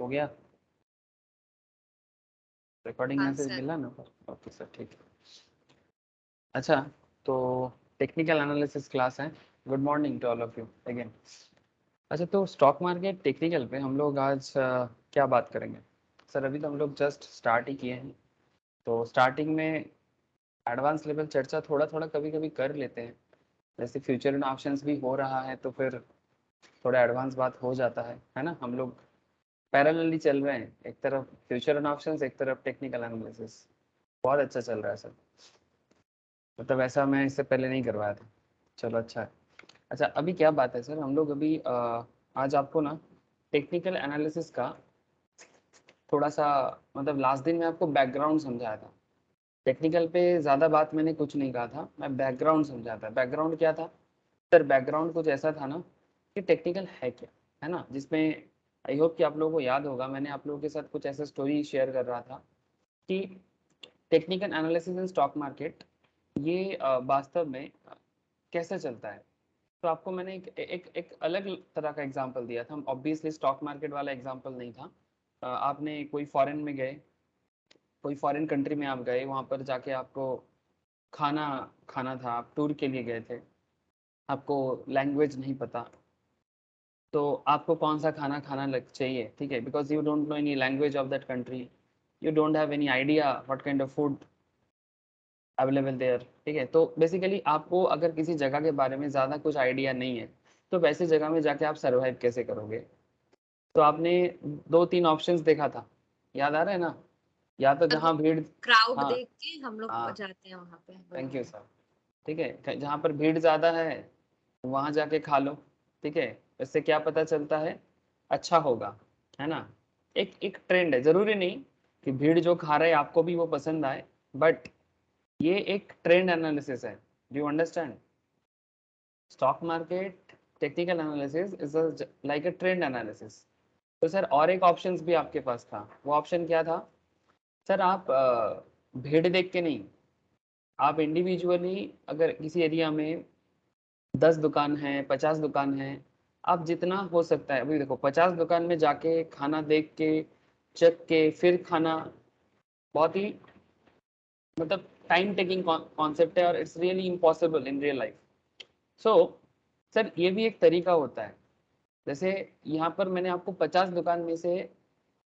हो गया? रिकॉर्डिंग हाँ मैसेज सर। मिला ना? ओके सर, ठीक है। अच्छा, तो टेक्निकल एनालिसिस क्लास है। Good morning to all of you again. अच्छा, तो स्टॉक मार्केट टेक्निकल पे हम लोग आज क्या बात करेंगे? सर अभी तो हम लोग जस्ट स्टार्ट ही किए हैं, तो स्टार्टिंग में एडवांस लेवल चर्चा थोड़ा थोड़ा कभी कभी कर लेते हैं। जैसे फ्यूचर एंड ऑप्शंस भी हो रहा है तो फिर थोड़ा एडवांस बात हो जाता है ना। हम लोग पैरेलली चल रहे हैं, एक तरफ फ्यूचर एंड ऑप्शंस, एक तरफ टेक्निकल एनालिसिस। बहुत अच्छा चल रहा है सर। मतलब ऐसा मैं इससे पहले नहीं करवाया था। चलो अच्छा है। अच्छा, अभी क्या बात है सर, हम लोग अभी आज आपको ना टेक्निकल एनालिसिस का थोड़ा सा, मतलब लास्ट दिन मैं आपको बैकग्राउंड समझाया था। टेक्निकल पे ज़्यादा बात मैंने कुछ नहीं कहा था, मैं बैकग्राउंड समझाया था। बैकग्राउंड क्या था सर? बैकग्राउंड कुछ ऐसा था ना कि टेक्निकल है क्या, है ना, जिसमें आई होप कि आप लोगों को याद होगा, मैंने आप लोगों के साथ कुछ ऐसा स्टोरी शेयर कर रहा था कि technical analysis in stock market ये वास्तव में कैसे चलता है। तो आपको मैंने एक अलग तरह का एग्जांपल दिया था। ऑब्वियसली स्टॉक मार्केट वाला एग्जांपल नहीं था। आपने कोई फॉरेन में गए, कोई फॉरेन कंट्री में आप गए, वहाँ पर जाके आपको खाना खाना था, आप टूर के लिए गए थे, आपको लैंग्वेज नहीं पता, तो आपको कौन सा खाना खाना लग चाहिए, ठीक है, because you don't know any language of that country, you don't have any idea what kind of food available there, ठीक है। तो बेसिकली आपको अगर किसी जगह के बारे में ज़्यादा कुछ आइडिया नहीं है, तो वैसे जगह में जाके आप सर्वाइव कैसे करोगे? तो आपने दो तीन ऑप्शंस देखा था, याद आ रहा है ना? या तो वो जहाँ भीड़, क्राउड हाँ देख के हम लोग हाँ, जाते हैं वहां पे, वही थैंक यू वाला। सर। ठीक है, जहाँ पर भीड़ ज़्यादा है वहाँ जाके खा लो, ठीक है। इससे क्या पता चलता है? अच्छा होगा, है ना। एक एक ट्रेंड है, ज़रूरी नहीं कि भीड़ जो खा रहे हैं आपको भी वो पसंद आए, बट ये एक ट्रेंड एनालिसिस है। Do you understand? Stock market technical analysis is like a trend analysis. तो सर और एक ऑप्शन भी आपके पास था, वो ऑप्शन क्या था सर? आप भीड़ देख के नहीं, आप इंडिविजुअली अगर किसी एरिया में 10 दुकान है, 50 दुकान है, आप जितना हो सकता है, अभी देखो 50 दुकान में जाके खाना देख के, चख के फिर खाना, बहुत ही मतलब टाइम टेकिंग कॉन्सेप्ट है, और it's really impossible in real life. So sir ये भी एक तरीका होता है। जैसे यहाँ पर मैंने आपको 50 दुकान में से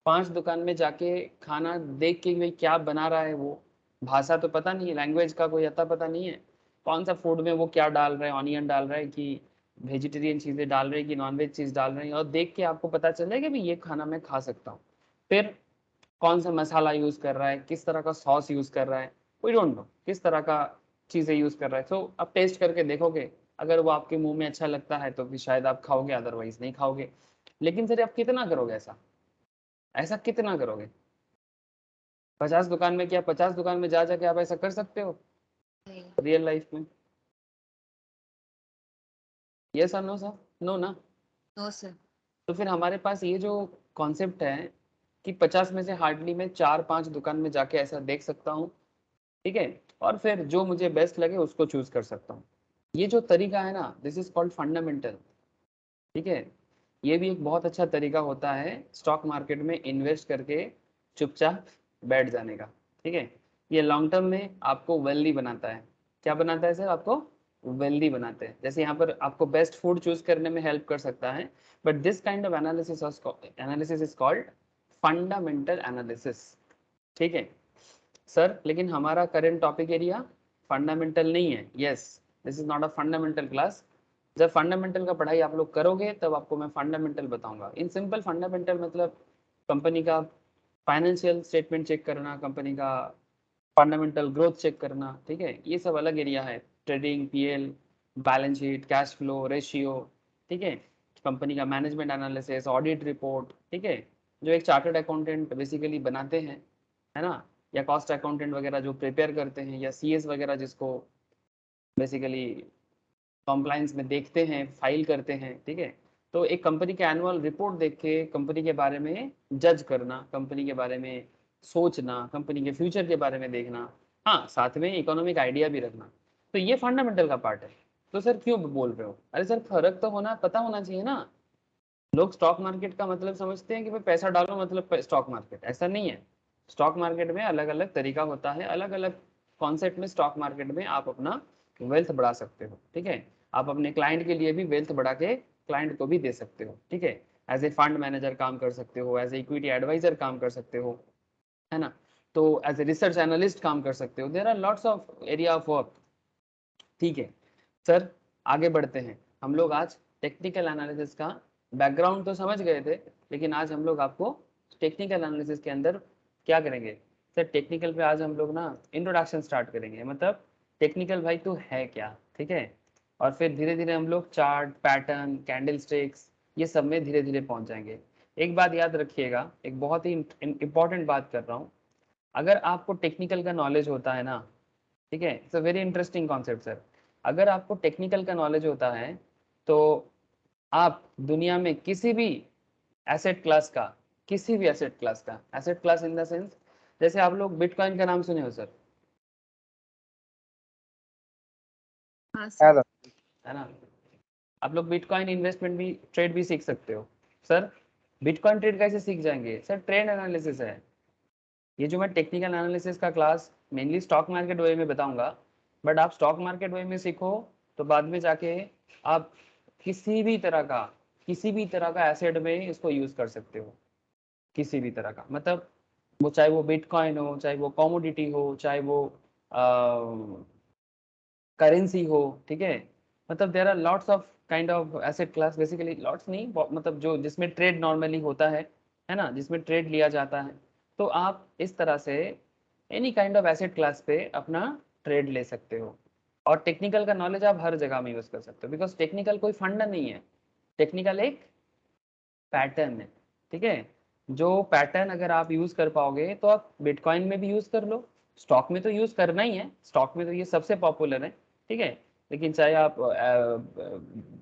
5 दुकान में जाके खाना देख के भाई क्या बना रहा है, वो भाषा तो पता नहीं है, लैंग्वेज का कोई अता पता नहीं है, कौन सा फूड में वो क्या डाल रहे हैं, ऑनियन डाल रहे हैं कि वेजिटेरियन चीज़ें डाल रहे हैं कि नॉनवेज चीज़ डाल रहे हैं, और देख के आपको पता चल जाएगा कि ये खाना मैं खा सकता हूँ। फिर कौन सा मसाला यूज़ कर रहा है, किस तरह का सॉस यूज़ कर रहा है, वी डोंट नो किस तरह का चीज़ें यूज़ कर रहा है। तो आप टेस्ट करके देखोगे, अगर वो आपके मुंह में अच्छा लगता है तो फिर शायद आप खाओगे, अदरवाइज नहीं खाओगे। लेकिन सर आप कितना करोगे ऐसा? ऐसा कितना करोगे? 50 दुकान में, क्या 50 दुकान में जा जाके आप ऐसा कर सकते हो नहीं। रियल लाइफ में? यस और नो सर? नो ना। No sir. तो फिर हमारे पास ये जो कॉन्सेप्ट है कि 50 में से हार्डली मैं 4-5 दुकान में जाके ऐसा देख सकता हूँ, ठीक है, और फिर जो मुझे बेस्ट लगे उसको चूज कर सकता हूँ। ये जो तरीका है ना, दिस इज कॉल्ड फंडामेंटल, ठीक है। ये भी एक बहुत अच्छा तरीका होता है स्टॉक मार्केट में इन्वेस्ट करके चुपचाप बैठ जाने का, ठीक है। ये लॉन्ग टर्म में आपको वेल्दी बनाता है। क्या बनाता है सर? आपको वेल्दी बनाते हैं। जैसे यहाँ पर आपको बेस्ट फूड चूज करने में हेल्प कर सकता है, but this kind of analysis is called fundamental analysis, ठीक है सर। लेकिन हमारा करेंट टॉपिक एरिया फंडामेंटल नहीं है। Yes, this is not a fundamental class. जब फंडामेंटल का पढ़ाई आप लोग करोगे तब आपको मैं फंडामेंटल बताऊंगा। इन सिंपल फंडामेंटल मतलब कंपनी का फाइनेंशियल स्टेटमेंट चेक करना, कंपनी का फंडामेंटल ग्रोथ चेक करना, ठीक है, ये सब अलग एरिया है। Trading, PL, balance sheet, cash flow, ratio, ठीक है, कंपनी का मैनेजमेंट एनालिसिस, ऑडिट रिपोर्ट, ठीक है, जो एक चार्टर्ड अकाउंटेंट बेसिकली बनाते हैं, है ना, या कॉस्ट अकाउंटेंट वगैरह जो प्रिपेयर करते हैं, या सीएस वगैरह जिसको बेसिकली कॉम्प्लाइंस में देखते हैं, फाइल करते हैं, ठीक है। तो एक कंपनी के एनुअल रिपोर्ट देख के कंपनी के बारे में जज करना, कंपनी के बारे में सोचना, कंपनी के फ्यूचर के बारे में देखना, हाँ, साथ में इकोनॉमिक आइडिया भी रखना, तो ये फंडामेंटल का पार्ट है। तो सर क्यों बोल रहे हो? अरे सर फर्क तो होना, पता होना चाहिए ना। लोग स्टॉक मार्केट का मतलब समझते हैं कि भाई पैसा डालो मतलब स्टॉक मार्केट, ऐसा नहीं है। स्टॉक मार्केट में अलग अलग तरीका होता है, अलग अलग कॉन्सेप्ट में स्टॉक मार्केट में आप अपना वेल्थ बढ़ा सकते हो, ठीक है। आप अपने क्लाइंट के लिए भी वेल्थ बढ़ा के क्लाइंट को भी दे सकते हो, ठीक है। एज ए फंड मैनेजर काम कर सकते हो, एज ए इक्विटी एडवाइजर काम कर सकते हो, है ना। तो एज ए रिसर्च एनालिस्ट काम कर सकते हो, there are lots of area of work, ठीक है। सर आगे बढ़ते हैं, हम लोग आज टेक्निकल एनालिसिस का बैकग्राउंड तो समझ गए थे, लेकिन आज हम लोग आपको टेक्निकल एनालिसिस के अंदर क्या करेंगे। सर टेक्निकल पे आज हम लोग ना इंट्रोडक्शन स्टार्ट करेंगे, मतलब टेक्निकल भाई तो है क्या, ठीक है। और फिर धीरे धीरे हम लोग चार्ट पैटर्न कैंडल स्टिक्स ये सब में धीरे धीरे पहुंच जाएंगे। एक बात याद रखिएगा, एक बहुत ही इंपॉर्टेंट बात कर रहा हूँ, अगर आपको टेक्निकल का नॉलेज होता है ना, ठीक है, it's a very interesting concept sir. अगर आपको टेक्निकल का नॉलेज होता है तो आप दुनिया में किसी भी एसेट क्लास का, किसी भी एसेट क्लास का, asset class in the sense, जैसे आप लोग बिटकॉइन का नाम सुने हो सर, हाँ सर। है ना। आप लोग बिटकॉइन इन्वेस्टमेंट भी ट्रेड भी सीख सकते हो। सर बिटकॉइन ट्रेड कैसे सीख जाएंगे सर, ट्रेड एनालिसिस है। ये जो मैं टेक्निकल एनालिसिस का क्लास मेनली स्टॉक मार्केट वे में बताऊंगा, बट आप स्टॉक मार्केट वे में सीखो तो बाद में जाके आप किसी भी तरह का, किसी भी तरह का एसेट में इसको यूज कर सकते हो, किसी भी तरह का, मतलब वो चाहे वो बिटकॉइन हो, चाहे वो कमोडिटी हो, चाहे वो करेंसी हो, ठीक है। मतलब there are lots of kind of asset class, basically lots नहीं, मतलब जो जिसमें ट्रेड नॉर्मली होता है ना, जिसमें ट्रेड लिया जाता है। तो आप इस तरह से any kind of asset class पे अपना ट्रेड ले सकते हो। और टेक्निकल का नॉलेज आप हर जगह में यूज कर सकते हो, बिकॉज टेक्निकल कोई फंड नहीं है, टेक्निकल एक पैटर्न है, ठीक है। जो पैटर्न अगर आप यूज कर पाओगे तो आप बिटकॉइन में भी यूज कर लो, स्टॉक में तो यूज करना ही है, स्टॉक में तो ये सबसे पॉपुलर है, ठीक है। लेकिन चाहे आप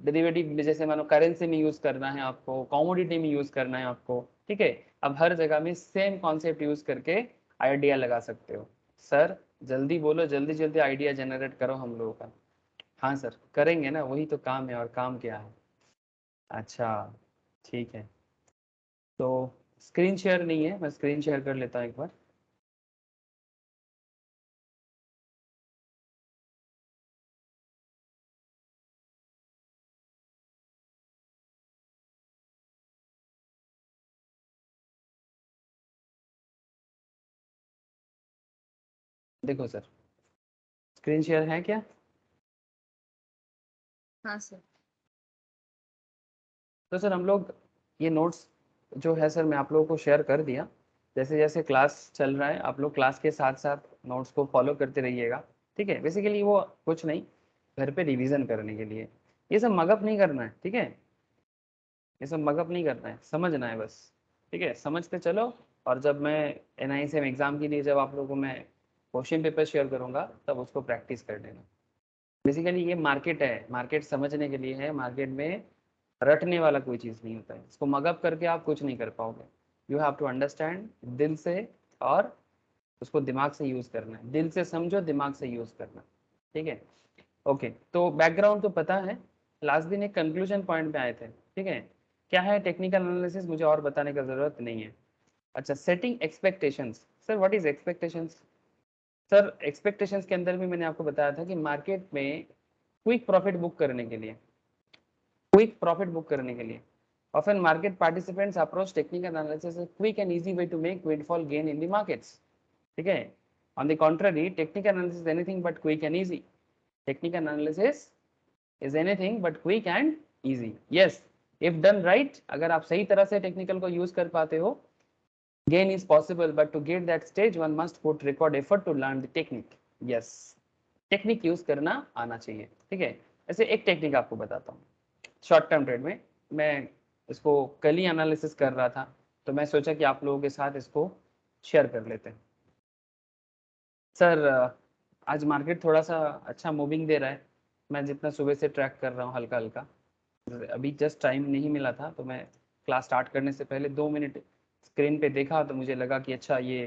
डेरिवेटिव में, जैसे मानो करेंसी में यूज करना है आपको, कमोडिटी में यूज करना है आपको, ठीक है। अब हर जगह में सेम कॉन्सेप्ट यूज करके आइडिया लगा सकते हो। सर जल्दी बोलो, जल्दी जल्दी आइडिया जनरेट करो हम लोगों का। हाँ सर करेंगे ना, वही तो काम है, और काम क्या है। अच्छा ठीक है, तो स्क्रीन शेयर नहीं है, मैं स्क्रीन शेयर कर लेता हूँ एक बार। देखो सर, स्क्रीन शेयर है क्या। हाँ सर। तो सर हम लोग ये नोट्स जो है सर मैं आप लोगों को शेयर कर दिया। जैसे जैसे क्लास चल रहा है आप लोग क्लास के साथ साथ नोट्स को फॉलो करते रहिएगा, ठीक है। बेसिकली वो कुछ नहीं, घर पे रिवीजन करने के लिए, ये सब मगअप नहीं करना है, ठीक है। ये सब मगअप नहीं करना है, समझना है बस, ठीक है, समझते चलो। और जब मैं NICM एग्जाम के लिए जब आप लोगों को मैं क्वेश्चन पेपर शेयर करूंगा तब उसको प्रैक्टिस कर लेना। बेसिकली ये मार्केट है, मार्केट समझने के लिए है, मार्केट में रटने वाला कोई चीज़ नहीं होता है, इसको मगअप करके आप कुछ नहीं कर पाओगे। यू हैव टू अंडरस्टैंड दिल से, और उसको दिमाग से यूज़ करना है, दिल से समझो दिमाग से यूज़ करना, ठीक है। ओके, तो बैकग्राउंड तो पता है, लास्ट दिन एक कंक्लूजन पॉइंट पे आए थे, ठीक है। क्या है टेक्निकल एनालिसिस, मुझे और बताने का ज़रूरत नहीं है। अच्छा, setting expectations, sir what is expectations. Sir expectations के अंदर भी मैंने आपको बताया था कि मार्केट में क्विक प्रॉफिट बुक करने के लिए, क्विक प्रॉफिट बुक करने के लिए often market participants approach technical analysis as a quick and easy way to make windfall gain in the markets, ठीक है। on the contrary technical analysis is anything but quick and easy, technical analysis is anything but quick and easy, yes if done right। अगर आप सही तरह से technical को use कर पाते हो, gain is possible but to get that stage one must put record effort to learn the technique, yes technique use करना आना चाहिए, ठीक है। ऐसे एक टेक्निक आपको बताता हूँ, शॉर्ट टर्म ट्रेड में मैं इसको कल ही एनालिसिस कर रहा था, तो मैं सोचा कि आप लोगों के साथ इसको शेयर कर लेते हैं। सर आज मार्केट थोड़ा सा अच्छा मूविंग दे रहा है, मैं जितना सुबह से ट्रैक कर रहा हूँ हल्का हल्का, अभी जस्ट टाइम नहीं मिला था तो मैं क्लास स्टार्ट करने से पहले 2 मिनट स्क्रीन पे देखा तो मुझे लगा कि अच्छा ये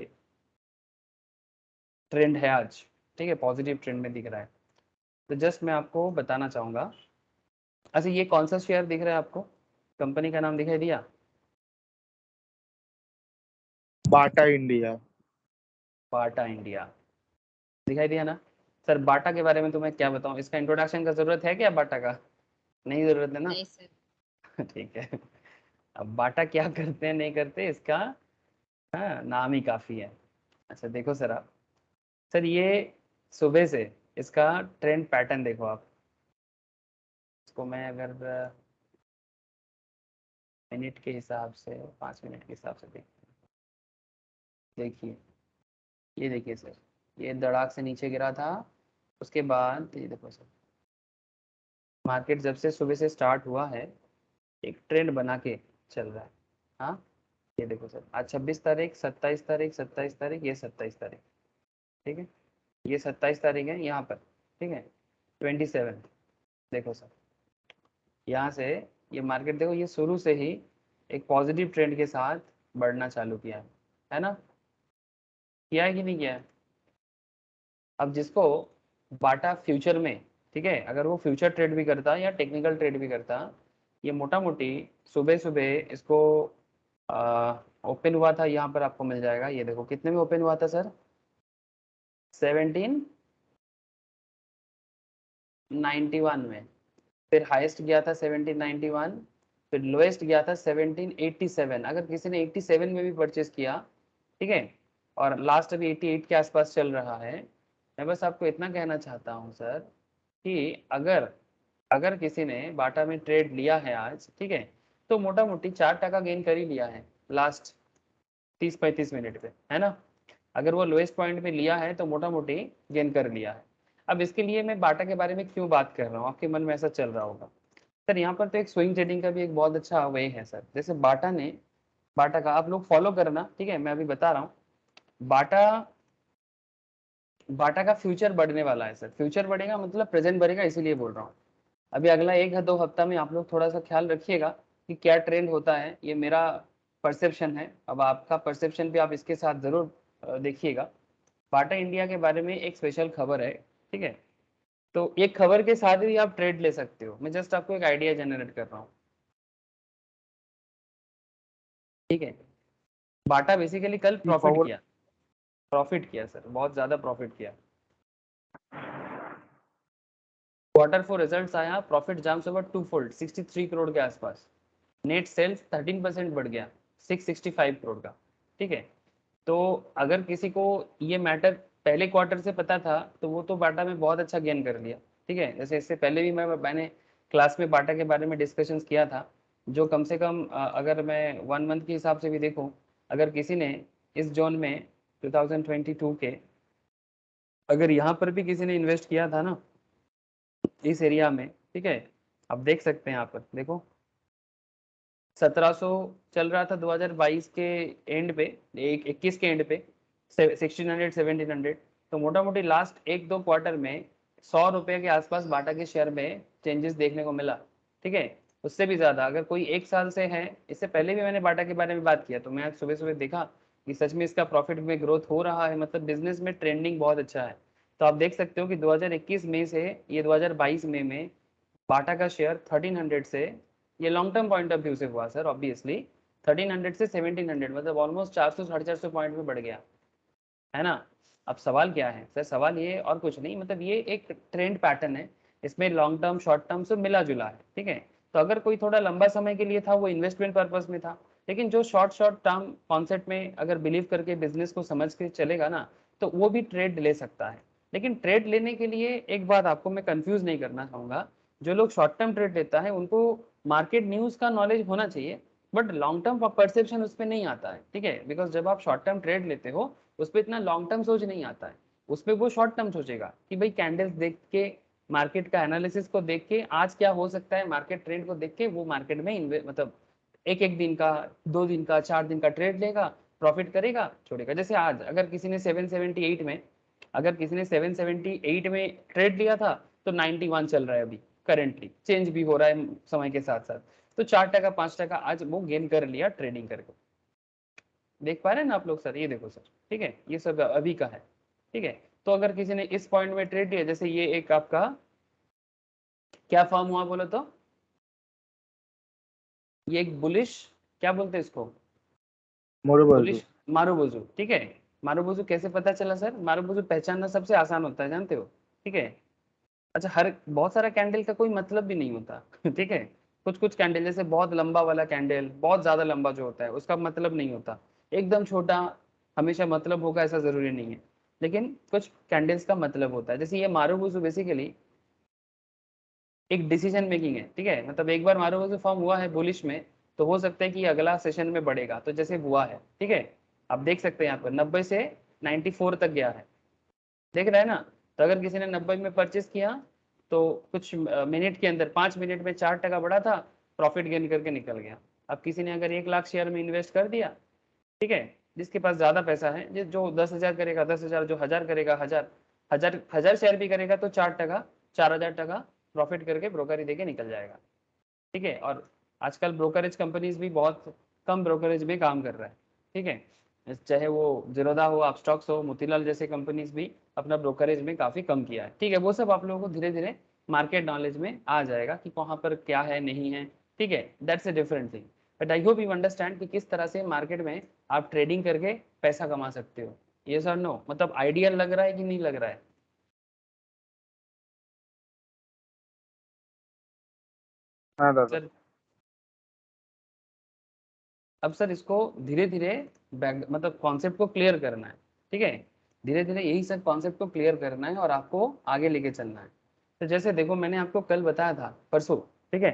ट्रेंड है आज, ठीक है, पॉजिटिव ट्रेंड में दिख रहा है। तो जस्ट मैं आपको बताना चाहूँगा, अच्छा ये कौन सा शेयर दिख रहा है आपको, कंपनी का नाम दिखाई दिया? Bata India. बाटा इंडिया दिखाई दिया ना? सर बाटा के बारे में तो मैं क्या बताऊं, इसका इंट्रोडक्शन का जरूरत है क्या बाटा का? नहीं जरूरत है ना? नहीं सर। ठीक है। अब बाटा क्या करते हैं नहीं करते इसका, हाँ नाम ही काफी है। अच्छा देखो सर आप, सर ये सुबह से इसका ट्रेंड पैटर्न देखो आप, इसको मैं अगर मिनट के हिसाब से 5 मिनट के हिसाब से देखिए, ये देखिए सर, ये धड़ाक से नीचे गिरा था, उसके बाद ये देखो सर, मार्केट जब से सुबह से स्टार्ट हुआ है एक ट्रेंड बना के चल रहा है। हाँ ये देखो सर, आज 26 तारीख, 27 तारीख, 27 तारीख, ये 27 तारीख, ठीक है, ये 27 तारीख है यहाँ पर, ठीक है, 27, देखो सर यहाँ से ये मार्केट देखो, ये शुरू से ही एक पॉजिटिव ट्रेंड के साथ बढ़ना चालू किया है ना? किया है कि नहीं किया है? अब जिसको बाटा फ्यूचर में, ठीक है, अगर वो फ्यूचर ट्रेड भी करता या टेक्निकल ट्रेड भी करता, ये मोटा मोटी सुबह सुबह इसको ओपन हुआ था यहाँ पर, आपको मिल जाएगा, ये देखो कितने में ओपन हुआ था सर, 1791 में, फिर हाईएस्ट गया था 1791, फिर लोएस्ट गया था 1787। अगर किसी ने 87 में भी परचेस किया, ठीक है, और लास्ट अभी 88 के आसपास चल रहा है, मैं बस आपको इतना कहना चाहता हूँ सर कि अगर अगर किसी ने बाटा में ट्रेड लिया है आज, ठीक है, तो मोटा मोटी 4% गेन कर ही लिया है लास्ट 30-35 मिनट पे, है ना? अगर वो लोएस्ट पॉइंट पे लिया है तो मोटा मोटी गेन कर लिया है। अब इसके लिए मैं बाटा के बारे में क्यों बात कर रहा हूँ, आपके मन में ऐसा चल रहा होगा सर, यहाँ पर तो एक स्विंग ट्रेडिंग का भी एक बहुत अच्छा वे है सर, जैसे बाटा का आप लोग फॉलो करना, ठीक है, मैं अभी बता रहा हूँ, बाटा बाटा का फ्यूचर बढ़ने वाला है सर, फ्यूचर बढ़ेगा मतलब प्रेजेंट बढ़ेगा, इसीलिए बोल रहा हूँ। अभी अगला 1 या 2 हफ्ता में आप लोग थोड़ा सा ख्याल रखिएगा कि क्या ट्रेंड होता है, ये मेरा परसेप्शन है, अब आपका परसेप्शन भी आप इसके साथ जरूर देखिएगा। बाटा इंडिया के बारे में एक स्पेशल खबर है, ठीक है, तो एक खबर के साथ भी आप ट्रेड ले सकते हो, मैं जस्ट आपको एक आइडिया जनरेट कर रहा हूँ, ठीक है। बाटा बेसिकली कल प्रॉफिट किया सर, बहुत ज्यादा प्रॉफिट किया। Q4 रिजल्ट्स आया, profit jumps over 2-fold 63 crore के आसपास, नेट सेल्स 13% बढ़ गया 665 करोड़ का, ठीक है। तो अगर किसी को ये मैटर पहले क्वार्टर से पता था तो वो तो बाटा में बहुत अच्छा गेन कर लिया, ठीक है, जैसे इससे पहले भी मैंने क्लास में बाटा के बारे में डिस्कशंस किया था, जो कम से कम अगर मैं 1 मंथ के हिसाब से भी देखूं, अगर किसी ने इस जोन में 2022 के, अगर यहाँ पर भी किसी ने इन्वेस्ट किया था ना इस एरिया में, ठीक है, आप देख सकते हैं यहाँ पर देखो 1700 चल रहा था 2022 के एंड पे, 21 के एंड पे 1600-1700, तो मोटा मोटी लास्ट 1-2 क्वार्टर में 100 रुपये के आसपास बाटा के शेयर में चेंजेस देखने को मिला, ठीक है, उससे भी ज्यादा अगर कोई 1 साल से है, इससे पहले भी मैंने बाटा के बारे में बात किया, तो मैं आज सुबह सुबह देखा कि सच में इसका प्रॉफिट में ग्रोथ हो रहा है, मतलब बिजनेस में ट्रेंडिंग बहुत अच्छा है। तो आप देख सकते हो कि 2021 मई से ये 2022 मई में बाटा का शेयर 1300 से, ये long term point of view से हुआ सर, ऑब्वियसली 1300 से 1700, मतलब ऑलमोस्ट 400-450 पॉइंट में बढ़ गया, है ना? अब सवाल क्या है सर, सवाल ये और कुछ नहीं, मतलब ये एक ट्रेंड पैटर्न है, इसमें लॉन्ग टर्म शॉर्ट टर्म से मिला जुला है, ठीक है। तो अगर कोई थोड़ा लंबा समय के लिए था वो इन्वेस्टमेंट पर्पज में था, लेकिन जो शॉर्ट टर्म कॉन्सेप्ट में अगर बिलीव करके बिजनेस को समझ के चलेगा ना, तो वो भी ट्रेड ले सकता है। लेकिन ट्रेड लेने के लिए एक बात आपको मैं कंफ्यूज नहीं करना चाहूंगा, जो लोग शॉर्ट टर्म ट्रेड लेता है उनको मार्केट न्यूज का नॉलेज होना चाहिए, बट लॉन्ग टर्म परसेप्शन उस पर नहीं आता है, ठीक है, बिकॉज जब आप शॉर्ट टर्म ट्रेड लेते हो उस पर इतना लॉन्ग टर्म सोच नहीं आता है, उस पर वो शॉर्ट टर्म सोचेगा कि भाई कैंडल्स देख के, मार्केट का एनालिसिस को देख के, आज क्या हो सकता है मार्केट ट्रेंड को देख के वो मार्केट में मतलब एक एक दिन का, 2 दिन का, 4 दिन का ट्रेड लेगा, प्रॉफिट करेगा, छोड़ेगा। जैसे आज अगर किसी ने 778 में, अगर किसी ने 778 में ट्रेड लिया था, तो 91 चल रहा है अभी, करेंटली चेंज भी हो रहा है समय के साथ साथ, तो 4% 5% आज वो गेन कर लिया ट्रेडिंग करके। देख पा रहे हैं ना आप लोग सर, ये देखो सर, ठीक है, ये सब अभी का है, ठीक है। तो अगर किसी ने इस पॉइंट में ट्रेड लिया, जैसे ये एक आपका क्या फॉर्म हुआ बोलो तो, ये एक बुलिश, क्या बोलते हैं इसको, मोरोबाजू। बुलिश मारुबुजु, ठीक है। मारुबुजु कैसे पता चला सर? मारुबुजु पहचानना सबसे आसान होता है, जानते हो, ठीक है। अच्छा, हर बहुत सारा कैंडल का कोई मतलब भी नहीं होता ठीक है। कुछ कुछ कैंडल, जैसे बहुत लंबा वाला कैंडल, बहुत ज्यादा लंबा जो होता है उसका मतलब नहीं होता, एकदम छोटा हमेशा मतलब होगा ऐसा जरूरी नहीं है, लेकिन कुछ कैंडल्स का मतलब होता है। जैसे ये मारुबुजु बेसिकली एक डिसीजन मेकिंग है, ठीक है। मतलब एक बार मारुबुजु फॉर्म हुआ है बुलिश में, तो हो सकता है कि अगला सेशन में बढ़ेगा, तो जैसे हुआ है, ठीक है। आप देख सकते हैं यहाँ पर 90 से 94 तक गया है, देख रहे हैं ना। तो अगर किसी ने 90 में परचेस किया तो कुछ मिनट के अंदर 5 मिनट में 4% बढ़ा था, प्रॉफिट गेन करके निकल गया। अब किसी ने अगर 1 लाख शेयर में इन्वेस्ट कर दिया, ठीक है, जिसके पास ज्यादा पैसा है, जो 10,000 करेगा 10,000, जो 1,000 करेगा 1,000, 1,000 शेयर भी करेगा तो 4%, 4,000 प्रॉफिट करके ब्रोकरी देके निकल जाएगा, ठीक है। और आजकल ब्रोकरेज कंपनीज भी बहुत कम ब्रोकरेज में काम कर रहा है, ठीक है। चाहे वो जीरोधा हो, अपस्टॉक्स हो, मोतीलाल जैसे कंपनीज भी अपना ब्रोकरेज में काफी कम किया है, ठीक है। वो सब आप लोगों को धीरे धीरे मार्केट नॉलेज में आ जाएगा कि वहाँ पर क्या है नहीं है, ठीक है। That's a different thing, but I hope you understand कि किस तरह से मार्केट में आप ट्रेडिंग करके पैसा कमा सकते हो। ये सर नो, मतलब आइडियल लग रहा है कि नहीं लग रहा है? हाँ दादा। सर अब सर इसको धीरे धीरे मतलब कॉन्सेप्ट को क्लियर करना है, ठीक है। धीरे धीरे यही सब कॉन्सेप्ट को क्लियर करना है और आपको आगे लेके चलना है। तो जैसे देखो, मैंने आपको कल बताया था, परसों, ठीक है,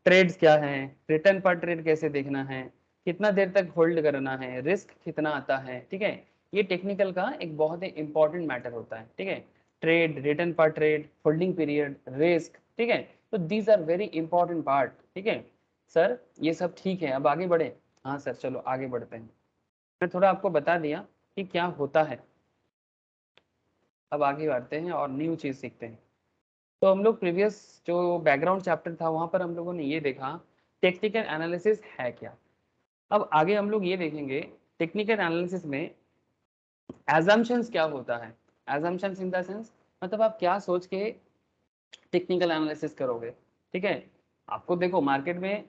ट्रेड्स क्या है, रिटर्न पर ट्रेड कैसे देखना है, कितना देर तक होल्ड करना है, रिस्क कितना आता है, ठीक है। ये टेक्निकल का एक बहुत ही इंपॉर्टेंट मैटर होता है, ठीक है। ट्रेड, रिटर्न पर ट्रेड, होल्डिंग पीरियड, रिस्क, ठीक है। तो these are very important part, ठीक है। सर ये सब ठीक है, अब आगे बढ़े। हाँ सर, चलो आगे बढ़ते हैं। मैं थोड़ा आपको बता दिया कि क्या होता है, अब आगे बढ़ते हैं और न्यू चीज़ सीखते हैं। तो हम लोग प्रीवियस जो बैकग्राउंड चैप्टर था वहाँ पर हम लोगों ने ये देखा टेक्निकल एनालिसिस है क्या। अब आगे हम लोग ये देखेंगे टेक्निकल एनालिसिस में एजम्पशंस क्या होता है। एजम्पशंस इन द सेंस, मतलब आप क्या सोच के टेक्निकल एनालिसिस करोगे, ठीक है। आपको देखो मार्केट में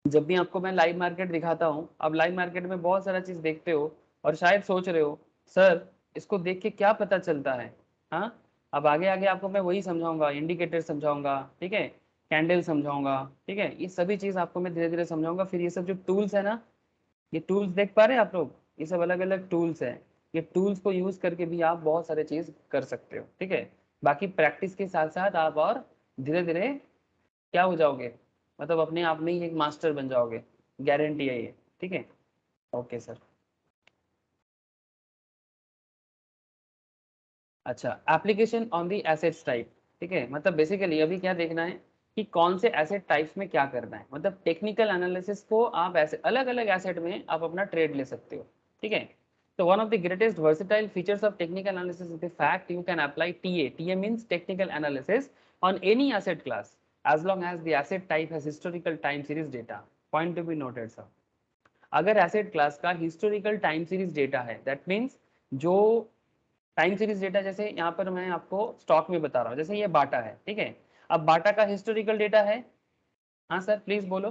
जब भी आपको मैं लाइव मार्केट दिखाता हूँ, आप लाइव मार्केट में बहुत सारा चीज देखते हो और शायद सोच रहे हो सर इसको देख के क्या पता चलता है। हाँ, अब आगे आगे आपको मैं वही समझाऊंगा, इंडिकेटर समझाऊंगा, ठीक है, कैंडल समझाऊंगा, ठीक है। ये सभी चीज आपको मैं धीरे धीरे समझाऊंगा। फिर ये सब जो टूल्स है ना, ये टूल्स देख पा रहे हैं आप लोग, ये सब अलग अलग टूल्स हैं। ये टूल्स को यूज करके भी आप बहुत सारे चीज कर सकते हो, ठीक है। बाकी प्रैक्टिस के साथ साथ आप और धीरे धीरे क्या हो जाओगे, मतलब अपने आप में ही एक मास्टर बन जाओगे, गारंटी है ये, ठीक है। Okay sir. अच्छा, application on the assets type, ठीक है। मतलब बेसिकली अभी क्या देखना है कि कौन से एसेट टाइप्स में क्या करना है। मतलब टेक्निकल एनालिसिस को आप ऐसे अलग अलग एसेट में आप अपना ट्रेड ले सकते हो, ठीक है। तो one of the greatest versatile features of technical analysis is the fact you can apply TA, TA means technical analysis, on any asset class as long as the asset type has historical time series data. Point to be noted sir. अगर asset class का historical time series data है, that means जो time series data, जैसे यहाँ पर मैं आपको stock में बता रहा हूँ, जैसे ये बाटा है, ठीक है। अब बाटा का हिस्टोरिकल डेटा है, हाँ सर प्लीज बोलो,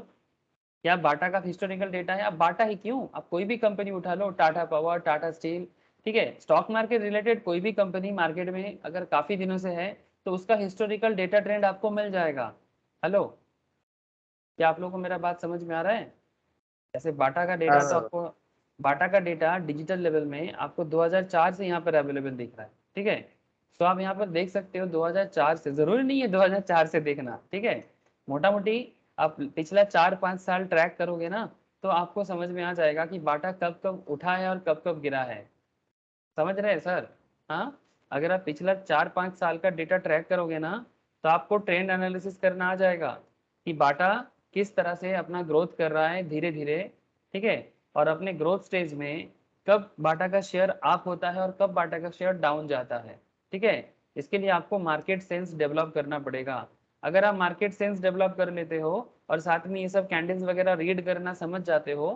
क्या बाटा का हिस्टोरिकल डेटा है? अब बाटा ही क्यों, आप कोई भी कंपनी उठा लो, टाटा पावर, टाटा स्टील, ठीक है, स्टॉक मार्केट रिलेटेड कोई भी कंपनी मार्केट में अगर काफी दिनों से है तो उसका हिस्टोरिकल डेटा ट्रेंड आपको मिल जाएगा। हेलो, क्या आप लोगों को मेरा बात समझ में आ रहा है? जैसे बाटा का हाँ डेटा तो दादा। आपको, बाटा का डेटा डिजिटल लेवल में आपको 2004 से यहाँ पर अवेलेबल दिख रहा है, ठीक है। तो आप यहाँ पर देख सकते हो 2004 से, जरूरी नहीं है 2004 से देखना, ठीक है। मोटा मोटी आप पिछला 4-5 साल ट्रैक करोगे ना, तो आपको समझ में आ जाएगा कि बाटा कब कब उठा है और कब कब गिरा है। समझ रहे हैं सर? हाँ, अगर आप पिछला 4-5 साल का डेटा ट्रैक करोगे ना, तो आपको ट्रेंड एनालिसिस करना आ जाएगा कि बाटा किस तरह से अपना ग्रोथ कर रहा है धीरे धीरे, ठीक है। और अपने ग्रोथ स्टेज में कब बाटा का शेयर अप होता है और कब बाटा का शेयर डाउन जाता है, ठीक है। इसके लिए आपको मार्केट सेंस डेवलप करना पड़ेगा। अगर आप मार्केट सेंस डेवलप कर लेते हो और साथ में ये सब कैंडल्स वगैरह रीड करना समझ जाते हो,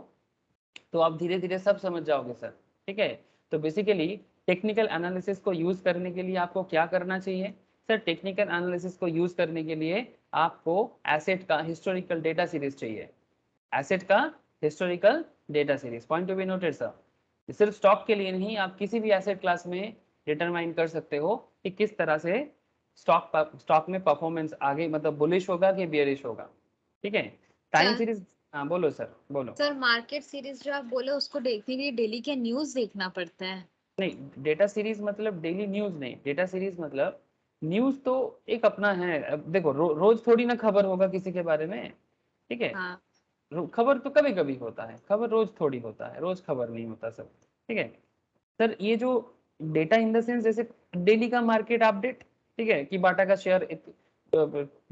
तो आप धीरे धीरे सब समझ जाओगे सर, ठीक है। तो बेसिकली टेक्निकल एनालिसिस को यूज करने के लिए आपको क्या करना चाहिए सर? टेक्निकल एनालिसिस को यूज करने के लिए आपको एसेट का हिस्टोरिकल डेटा सीरीज चाहिए, एसेट का historical data series. Point to be noted sir. सिर्फ स्टॉक के लिए नहीं, आप किसी भी एसेट क्लास में डिटरमाइन कर सकते हो कि किस तरह से स्टॉक में परफॉर्मेंस आगे मतलब बुलिश होगा कि बियरिश होगा। ठीक है, टाइम सर सीरीज। हाँ बोलो सर, बोलो। सर मार्केट सीरीज जो आप बोले उसको देखने के लिए डेली के न्यूज देखना पड़ता है। नहीं, डेटा सीरीज मतलब डेली न्यूज नहीं, डेटा सीरीज मतलब न्यूज तो एक अपना है। अब देखो रोज थोड़ी ना खबर होगा किसी के बारे में। ठीक है, हाँ खबर तो कभी कभी होता है, खबर रोज थोड़ी होता है, रोज खबर नहीं होता सर। ठीक है सर, ये जो डेटा इन द सेंस जैसे डेली का मार्केट अपडेट, ठीक है, कि बाटा का शेयर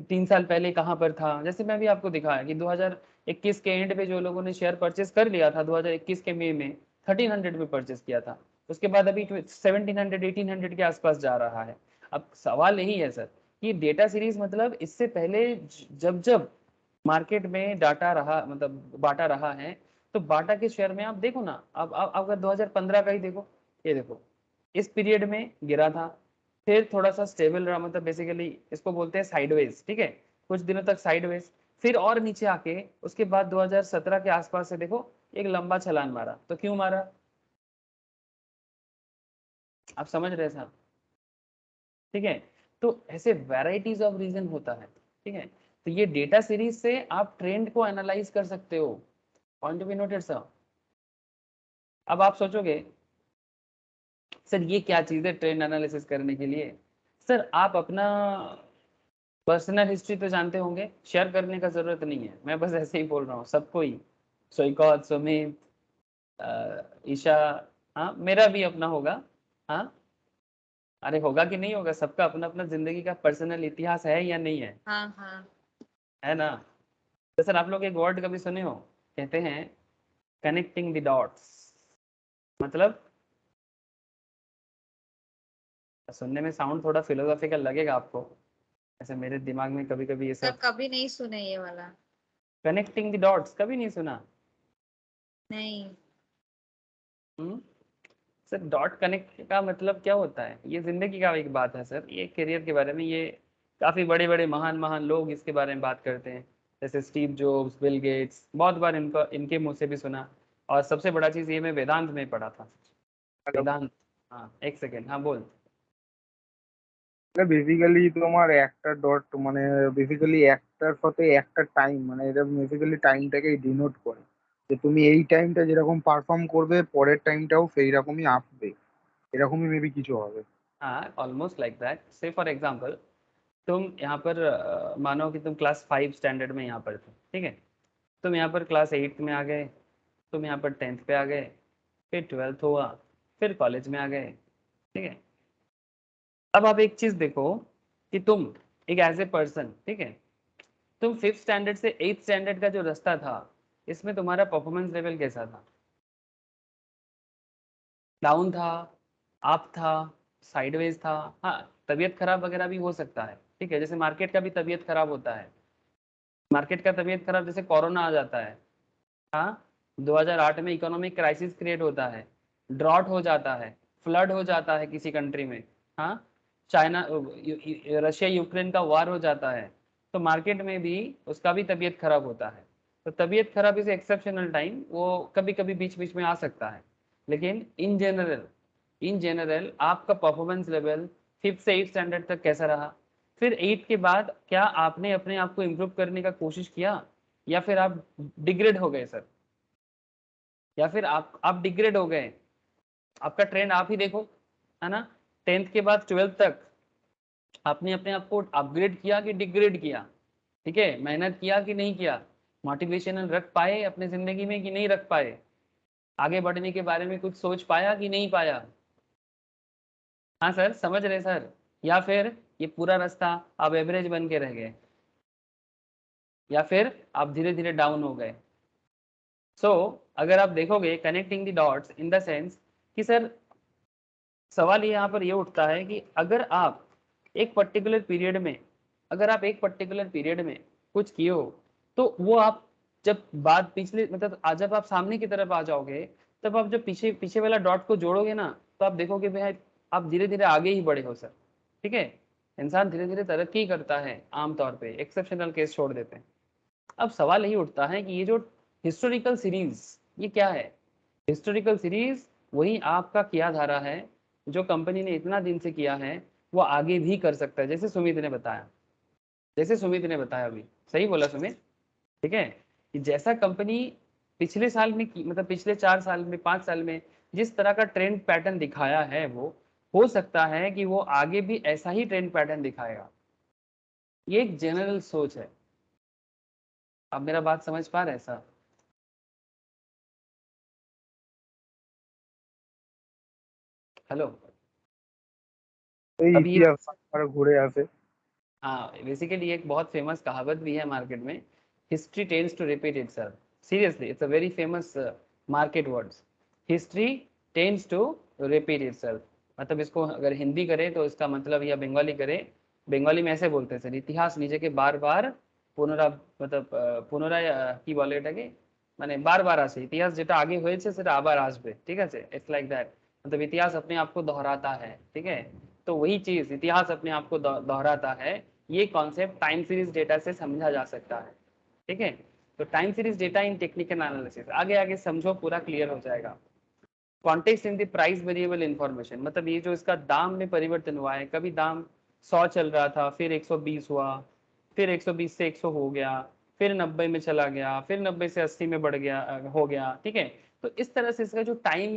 3 साल पहले कहाँ पर था। जैसे मैं भी आपको दिखाया कि 2021 के एंड पे जो लोगों ने शेयर परचेस कर लिया था 2021 के मई में 1300 में परचेस किया था, उसके बाद अभी 1700 1800 के आसपास जा रहा है। अब सवाल यही है सर कि डेटा सीरीज मतलब इससे पहले जब जब मार्केट में डाटा रहा मतलब बाटा रहा है, तो बाटा के शेयर में आप देखो ना, अब अगर 2015 का ही देखो, ये देखो इस पीरियड में गिरा था, फिर थोड़ा सा स्टेबल रहा, मतलब बेसिकली इसको बोलते हैं साइडवेज। ठीक है, कुछ दिनों तक साइडवेज, फिर और नीचे आके उसके बाद 2017 के आसपास से देखो एक लंबा छलांग मारा। तो क्यों मारा, आप समझ रहे साहब? ठीक है, तो ऐसे वैराइटीज ऑफ रीजन होता है। ठीक है, तो ये डेटा सीरीज से आप ट्रेंड को एनालाइज कर सकते हो। Point to be noted sir. अब आप सोचोगे सर ये क्या चीज है ट्रेंड एनालिसिस करने के लिए। सर आप अपना पर्सनल हिस्ट्री तो जानते होंगे, शेयर करने का जरूरत नहीं है, मैं बस ऐसे ही बोल रहा हूँ सबको ही। सोइकॉत, सुमित, ईशा, हाँ मेरा भी अपना होगा। हाँ, अरे होगा कि नहीं होगा, सबका अपना अपना जिंदगी का पर्सनल इतिहास है या नहीं है? हाँ हाँ। है ना? तो सर आप लोग एक वर्ड कभी सुने हो, कहते हैं कनेक्टिंग द डॉट्स। मतलब सुनने में साउंड थोड़ा फिलोसॉफिकल लगेगा आपको, ऐसे मेरे दिमाग में कभी कभी ये सर सब। कभी नहीं सुने ये वाला। कनेक्टिंग द डॉट्स कभी नहीं सुना? नहीं। हम्म, सर डॉट कनेक्ट का मतलब क्या होता है, ये जिंदगी का एक बात है सर, ये करियर के बारे में, ये काफी बड़े बड़े महान महान लोग इसके बारे में बात करते हैं, जैसे स्टीव जॉब्स, बिल गेट्स, बहुत बार इनका इनके मुंह से भी सुना। और सबसे बड़ा चीज ये मैं वेदांत में पढ़ा था। হ্যালো वेदांत, हाँ एक सेकेंड, हाँ बोल। এটা বেসিক্যালি তোমার একটা ডট মানে বেসিক্যালি একটার সাথে একটা টাইম মানে এটা বেসিক্যালি টাইমটাকে ডিনোট করে যে তুমি এই টাইমটা যেরকম পারফর্ম করবে পরের টাইমটাও সেই রকমই আসবে এরকমই মেবি কিছু হবে। हाँ ऑलमोस्ट लाइक दैट। से फॉर एग्जाम्पल तुम यहाँ पर मानो कि तुम क्लास 5 स्टैंडर्ड में यहाँ पर थे। ठीक है, तुम यहाँ पर क्लास 8 में आ गए, तुम यहाँ पर 10th पे आ गए, फिर 12th हुआ, फिर कॉलेज में आ गए। ठीक है, अब आप एक चीज देखो कि तुम एक एज ए पर्सन, ठीक है, तुम 5th स्टैंडर्ड से 8th स्टैंडर्ड का जो रास्ता था, इसमें तुम्हारा परफॉर्मेंस लेवल कैसा था? डाउन था, अप था, साइडवेज था? हाँ, तबीयत खराब वगैरह भी हो सकता है। ठीक है, जैसे मार्केट का भी तबीयत खराब होता है, मार्केट का तबीयत खराब जैसे कोरोना आ जाता है। हाँ, 2008 में इकोनॉमिक क्राइसिस क्रिएट होता है, ड्रॉट हो जाता है, फ्लड हो जाता है किसी कंट्री में। हाँ, चाइना रशिया यूक्रेन का वार हो जाता है, तो मार्केट में भी उसका भी तबीयत खराब होता है। तो तबीयत खराब इज एक्सेप्शनल टाइम, वो कभी कभी बीच बीच में आ सकता है। लेकिन इन जनरल आपका परफॉर्मेंस लेवल 5th से 8th स्टैंडर्ड तक कैसा रहा? फिर 8 के बाद क्या आपने अपने आप को इम्प्रूव करने का कोशिश किया, या फिर आप डिग्रेड हो गए सर? या फिर आप डिग्रेड हो गए? आपका ट्रेंड आप ही देखो, है ना? 10th के बाद 12th तक आपने अपने आप को अपग्रेड किया कि डिग्रेड किया? ठीक है, मेहनत किया कि नहीं किया? मोटिवेशनल रख पाए अपने जिंदगी में कि नहीं रख पाए? आगे बढ़ने के बारे में कुछ सोच पाया कि नहीं पाया? हाँ सर, समझ रहे सर? या फिर ये पूरा रास्ता आप एवरेज बन के रह गए, या फिर आप धीरे धीरे डाउन हो गए? सो अगर आप देखोगे connecting the dots in the sense कि सर सवाल यहाँ पर ये उठता है कि अगर आप एक पर्टिकुलर पीरियड में, अगर आप एक पर्टिकुलर पीरियड में कुछ किए हो, तो वो आप जब बाद पिछले मतलब आज जब आप सामने की तरफ आ जाओगे, तब आप जब पीछे पीछे वाला डॉट को जोड़ोगे ना, तो आप देखोगे भाई आप धीरे धीरे आगे ही बढ़े हो सर। ठीक है, इंसान धीरे धीरे तरक्की करता है आमतौर पे, एक्सेप्शनल केस छोड़ देते हैं। अब सवाल यही उठता है कि ये जो हिस्टोरिकल सीरीज ये क्या है? हिस्टोरिकल सीरीज वही आपका किया धारा है, जो कंपनी ने इतना दिन से किया है वो आगे भी कर सकता है, जैसे सुमित ने बताया, जैसे सुमित ने बताया अभी, सही बोला सुमित, ठीक है, कि जैसा कंपनी पिछले साल में मतलब पिछले 4 साल में 5 साल में जिस तरह का ट्रेंड पैटर्न दिखाया है, वो हो सकता है कि वो आगे भी ऐसा ही ट्रेंड पैटर्न दिखाएगा। ये एक जनरल सोच है। आप मेरा बात समझ पा रहे हैं सर? हेलो। এই अभी ये ইতিহাস আবার ঘুরে আসে। हाँ, बेसिकली एक बहुत फेमस कहावत भी है मार्केट में, history tends to repeat itself. Seriously it's a very famous market words, history tends to repeat itself. मतलब इसको अगर हिंदी करें तो इसका मतलब, या बंगाली करें, बंगाली में ऐसे बोलते हैं सर, इतिहास নিজেকে বারবার পুনরা मतलब পুনরায় কি বলে এটাকে, মানে বারবার আসে, ইতিহাস যেটা আগে হয়েছে সেটা আবার আসবে, ঠিক আছে, इट्स लाइक दैट, मतलब इतिहास अपने आप को दोहराता है, ठीक है। तो वही चीज, इतिहास अपने आप को दोहराता है, ये कॉन्सेप्ट टाइम सीरीज डेटा से समझा जा सकता है, ठीक है। तो टाइम सीरीज डेटा इन टेक्निकल एनालिसिस, आगे आगे समझो, पूरा क्लियर हो जाएगा। Context in the price variable information, मतलब ये जो इसका दाम में परिवर्तन हुआ है, कभी दाम 100 चल रहा था, फिर 120 हुआ, फिर 120 से 100 हो गया, फिर 90 में चला गया, फिर 90 से 80 में बढ़ गया, हो गया, ठीक है। तो इस तरह से इसका जो टाइम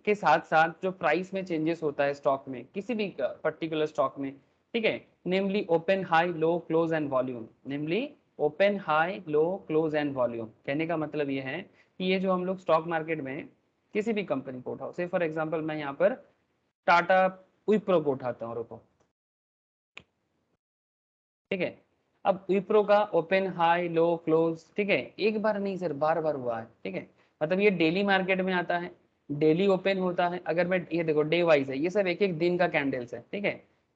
के साथ साथ जो प्राइस में चेंजेस होता है स्टॉक में, किसी भी पर्टिकुलर स्टॉक में, ठीक है, namely open high low close and volume, namely open high low close and volume. कहने का मतलब ये है कि ये जो हम लोग स्टॉक मार्केट में किसी भी कंपनी को उठाओ, से फॉर एग्जांपल मैं यहाँ पर टाटा विप्रो को उठाता हूँ, रुको, ठीक है। अब विप्रो का ओपन हाई लो क्लोज, ठीक है, एक बार नहीं सर, बार बार हुआ है, ठीक है, मतलब ये डेली मार्केट में आता है, डेली ओपन होता है। अगर मैं ये देखो डे वाइज है, ये सब एक एक दिन का कैंडल्स है, ठीक है।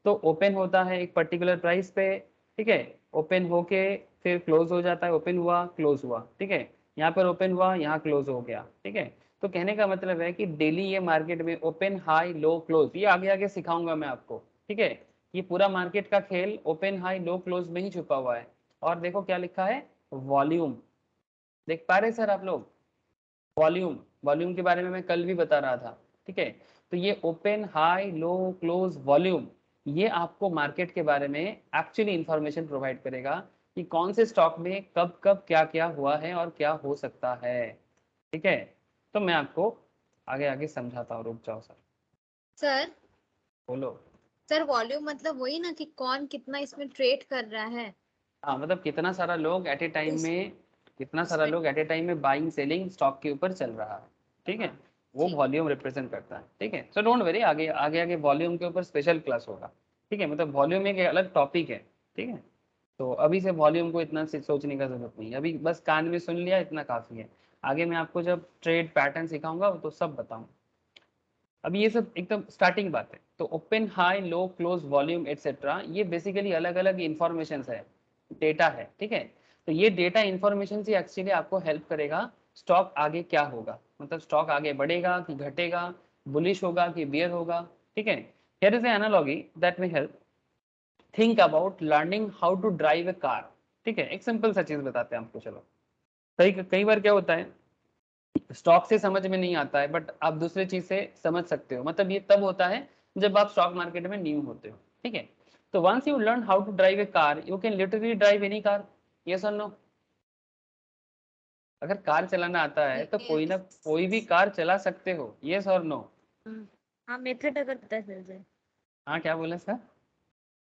तो ओपन होता है एक पर्टिकुलर प्राइस पे, ठीक है, ओपन होके फिर क्लोज हो जाता है, ओपन हुआ क्लोज हुआ, ठीक है, यहाँ पर ओपन हुआ, यहाँ क्लोज हो गया, ठीक है। तो कहने का मतलब है कि डेली ये मार्केट में ओपन हाई लो क्लोज, ये आगे आगे सिखाऊंगा मैं आपको, ठीक है। ये पूरा मार्केट का खेल ओपन हाई लो क्लोज में ही छुपा हुआ है। और देखो क्या लिखा है, वॉल्यूम, देख पा रहे सर आप लोग, वॉल्यूम, वॉल्यूम के बारे में मैं कल भी बता रहा था, ठीक है। तो ये open high low close volume, ये आपको मार्केट के बारे में एक्चुअली इंफॉर्मेशन प्रोवाइड करेगा कि कौन से स्टॉक में कब कब क्या क्या हुआ है और क्या हो सकता है, ठीक है। तो मैं आपको आगे आगे समझाता हूँ, रुक जाओ सर। सर बोलो। सर वॉल्यूम मतलब वही ना कि कौन कितना इसमें ट्रेड कर रहा है, हाँ, मतलब कितना सारा लोग एट ए टाइम उस में, कितना सारा उसमें। लोग एट ए टाइम में बाइंग सेलिंग स्टॉक के ऊपर चल रहा है, ठीक है, वो ठीक। वॉल्यूम रिप्रेजेंट करता है, ठीक है। सो डोंट वरी, आगे आगे आगे वॉल्यूम के ऊपर स्पेशल क्लास होगा, ठीक है, मतलब वॉल्यूम एक अलग टॉपिक है, ठीक है। तो अभी से वॉल्यूम को इतना सोचने का जरूरत नहीं है, अभी बस कान में सुन लिया, इतना काफी है। आगे मैं आपको जब ट्रेड पैटर्न सिखाऊंगा तो सब बताऊंगा, अभी ये सब एकदम स्टार्टिंग बात है। तो open high low close volume etcetera, ये बेसिकली अलग अलग इंफॉर्मेशन है, डेटा है, ठीक है। तो ये डेटा इंफॉर्मेशन से एक्चुअली आपको हेल्प करेगा स्टॉक आगे क्या होगा, मतलब स्टॉक आगे बढ़ेगा कि घटेगा, बुलिश होगा कि बियर होगा, ठीक है। Here is an analogy that will help, think about learning how to drive a car, ठीक है। एक सिंपल सा चीज बताते हैं आपको, चलो। कई कई बार क्या होता है, स्टॉक से समझ में नहीं आता है, बट आप दूसरे चीज से समझ सकते हो, मतलब ये तब होता है जब आप स्टॉक मार्केट में न्यू होते हो, ठीक है। तो once you learn how to drive a car, you can literally drive any car, yes और नो। अगर कार चलाना आता है तो कोई ना कोई भी कार चला सकते हो, यस और नो। हाँ, मेथड अगर पता चल जाए, हाँ, क्या बोले सर?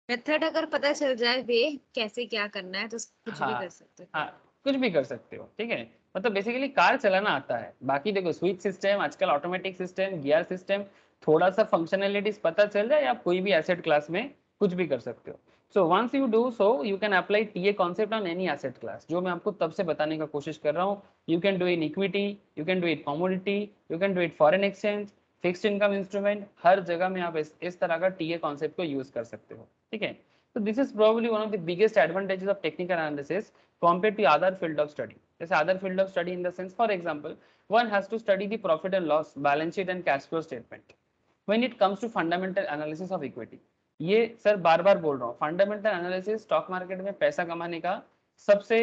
मेथड अगर पता चल जाए वे कैसे क्या करना है तो कुछ भी कर हाँ, सकते हैं। हाँ, कुछ भी कर सकते हो, ठीक है। मतलब बेसिकली कार चलाना आता है, बाकी देखो स्विच सिस्टम आजकल, ऑटोमेटिक सिस्टम, गियर सिस्टम, थोड़ा सा फंक्शनैलिटीज पता चल जाए, आप कोई भी एसेट क्लास में कुछ भी कर सकते हो। So once you do so, you can apply TA concept on any asset class, जो मैं आपको तब से बताने का कोशिश कर रहा हूँ। You can do in equity, you can do it commodity, you can do it foreign exchange, fixed income instrument, हर जगह में आप इस तरह का टीए कॉन्सेप्ट को यूज कर सकते हो, ठीक है। So this is probably one of the biggest advantages of technical analysis compared to other field of study. जैसे other field of study in the sense, for example, one has to study the profit and loss, balance sheet and cash flow statement. When it comes to fundamental analysis of equity, ये sir बार बार बोल रहा हूँ, fundamental analysis stock market में पैसा कमाने का सबसे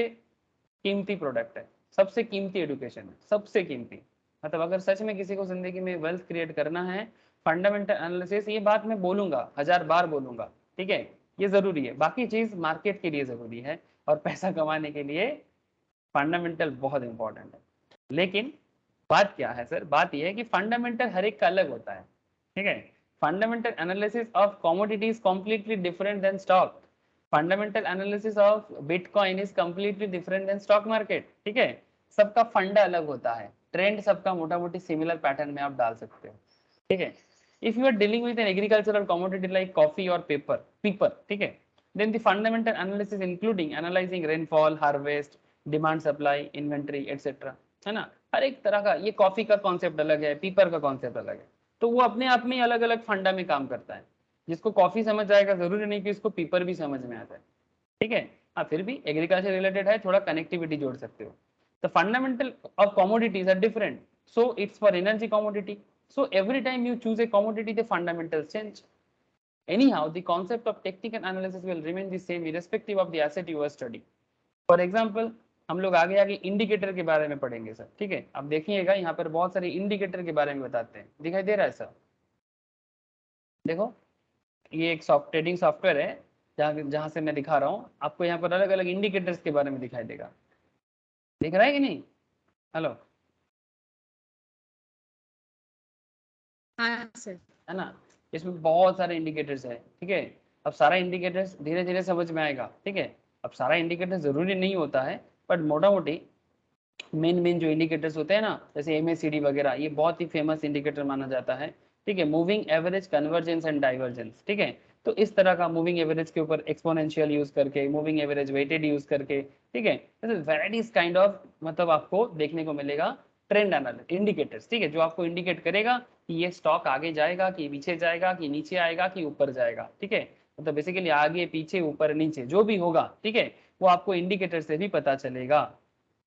कीमती प्रोडक्ट है, सबसे कीमती एडुकेशन है, सबसे कीमती। मतलब अगर सच में किसी को जिंदगी में वेल्थ क्रिएट करना है, फंडामेंटल एनालिसिस, ये बात मैं बोलूंगा, 1000 बार बोलूंगा, ठीक है, ये जरूरी है। बाकी चीज मार्केट के लिए जरूरी है और पैसा कमाने के लिए फंडामेंटल बहुत इंपॉर्टेंट है। लेकिन बात क्या है सर, बात यह है कि फंडामेंटल हर एक का अलग होता है, ठीक है। Fundamental analysis of commodity is completely different than stock. Fundamental analysis of bitcoin is completely different than stock market, ठीक है। सबका फंडा अलग होता है, ट्रेंड सबका मोटा मोटी सिमिलर पैटर्न में आप डाल सकते हो, ठीक है। If you are dealing with an agricultural commodity like coffee और पीपर, ठीक है, then the fundamental analysis including analyzing rainfall, harvest, demand supply, inventory etc, है ना। हर एक तरह का, ये कॉफी का कॉन्सेप्ट अलग है, पीपर का कॉन्सेप्ट अलग है, तो वो अपने आप में अलग अलग फंडा में काम करता है। जिसको कॉफी समझ जाएगा जरूरी नहीं कि उसको पीपर भी समझ में आ जाए, ठीक है। हाँ, फिर भी एग्रीकल्चर रिलेटेड है, थोड़ा कनेक्टिविटी जोड़ सकते हो। The fundamental of commodities are different, so it's for energy commodity, so every time you choose a commodity the fundamentals change. Anyhow, the concept of technical analysis will remain the same irrespective of the asset you are studying. For example, हम लोग आगे आगे indicator के बारे में पढ़ेंगे sir, ठीक है। अब देखिएगा यहाँ पर बहुत सारे इंडिकेटर के बारे में बताते हैं, दिखाई दे रहा है सर, देखो ये एक ट्रेडिंग सॉफ्टवेयर है जहाँ जहाँ से मैं दिखा रहा हूँ आपको, यहाँ पर अलग अलग इंडिकेटर्स के बारे में दिखाई देगा, दिख रहा है कि नहीं? हेलो, हाँ सर। है ना। इसमें बहुत सारे इंडिकेटर्स है, ठीक है। अब सारा इंडिकेटर्स धीरे धीरे समझ में आएगा, ठीक है। अब सारा इंडिकेटर जरूरी नहीं होता है, बट मोटा मोटी मेन जो इंडिकेटर्स होते हैं ना, जैसे MACD वगैरह, ये बहुत ही फेमस इंडिकेटर माना जाता है, ठीक है। Moving average, convergence and divergence, ठीक है। तो इस तरह का मूविंग एवरेज के ऊपर एक्सपोनेंशियल यूज करके, मूविंग एवरेज वेटेड यूज करके, ठीक है, वेराइटीज काइंड ऑफ मतलब आपको देखने को मिलेगा ट्रेंड एनालिसिस इंडिकेटर्स, ठीक है, जो आपको इंडिकेट करेगा कि ये स्टॉक आगे जाएगा कि पीछे जाएगा कि नीचे आएगा कि ऊपर जाएगा, ठीक है। मतलब बेसिकली आगे पीछे ऊपर नीचे जो भी होगा, ठीक है, वो आपको इंडिकेटर से भी पता चलेगा।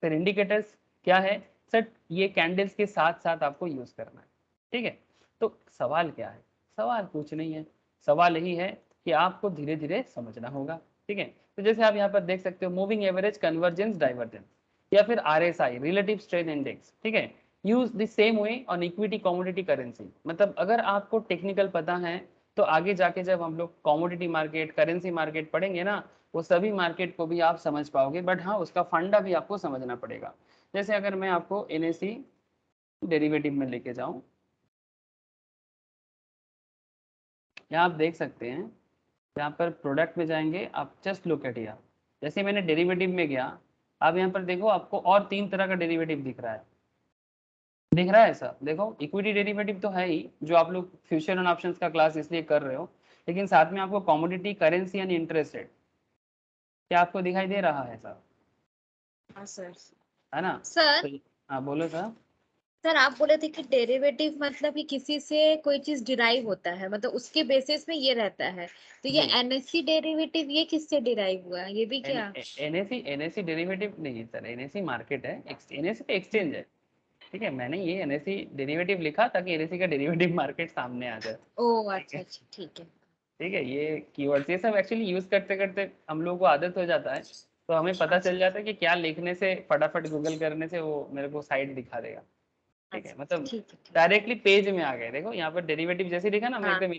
फिर इंडिकेटर्स क्या है सर, ये कैंडल्स के साथ साथ आपको यूज करना है, ठीक है। तो सवाल क्या है, सवाल कुछ नहीं है, सवाल यही है कि आपको धीरे धीरे समझना होगा, ठीक है। तो जैसे आप यहाँ पर देख सकते हो मूविंग एवरेज, कन्वर्जेंस, डाइवर्जेंस, या फिर RSI रिलेटिव स्ट्रेंथ इंडेक्स, ठीक है। Use the same way on equity commodity currency. मतलब अगर आपको टेक्निकल पता है तो आगे जाके जब हम लोग कमोडिटी मार्केट, करेंसी मार्केट पढ़ेंगे ना, वो सभी मार्केट को भी आप समझ पाओगे, बट हाँ उसका फंडा भी आपको समझना पड़ेगा। जैसे अगर मैं आपको NSE डेरिवेटिव में लेके जाऊं, यहाँ आप देख सकते हैं, यहाँ पर प्रोडक्ट में जाएंगे आप, जस्ट लुक एट हियर, जैसे मैंने डेरिवेटिव में गया, आप यहाँ पर देखो आपको और 3 तरह का डेरिवेटिव दिख रहा है, दिख रहा है सर, देखो इक्विटी डेरिवेटिव तो है ही, जो आप लोग फ्यूचर एंड ऑप्शंस का क्लास इसलिए कर रहे हो, लेकिन साथ में आपको commodity, currency and interest rate, क्या आपको दिखाई दे रहा है सर? हाँ सर। है ना। सर, तो हाँ बोलो सर। सर आप बोले थे कि डेरिवेटिव मतलब कि किसी से कोई चीज डिराइव होता है, मतलब उसके बेसिस में ये रहता है, तो ये जी, NSE डेरिवेटिव ये किससे डिराइव हुआ है, ये भी क्या? NSE डेरिवेटिव नहीं है सर, NSE मार्केट है, NSE पे एक्सचेंज है, ठीक है। मैंने ये NSE डेरिवेटिव लिखा ताकि NSE का डेरिवेटिव मार्केट सामने आ जाए, ओ ठीक अच्छा है, अच्छा, ठीक है। ठीक है। ये कीवर्ड्स ये सब एक्चुअली यूज करते करते हम लोगों को आदत हो जाता है, तो हमें पता अच्छा चल जाता है कि क्या लिखने से, फटाफट गूगल करने से वो मेरे को साइट दिखा देगा, ठीक है। अच्छा, मतलब ठीक है ठीक। डायरेक्टली पेज में आ गए, देखो यहाँ पर डेरिवेटिव जैसे लिखा ना, मैं हाँ एकदम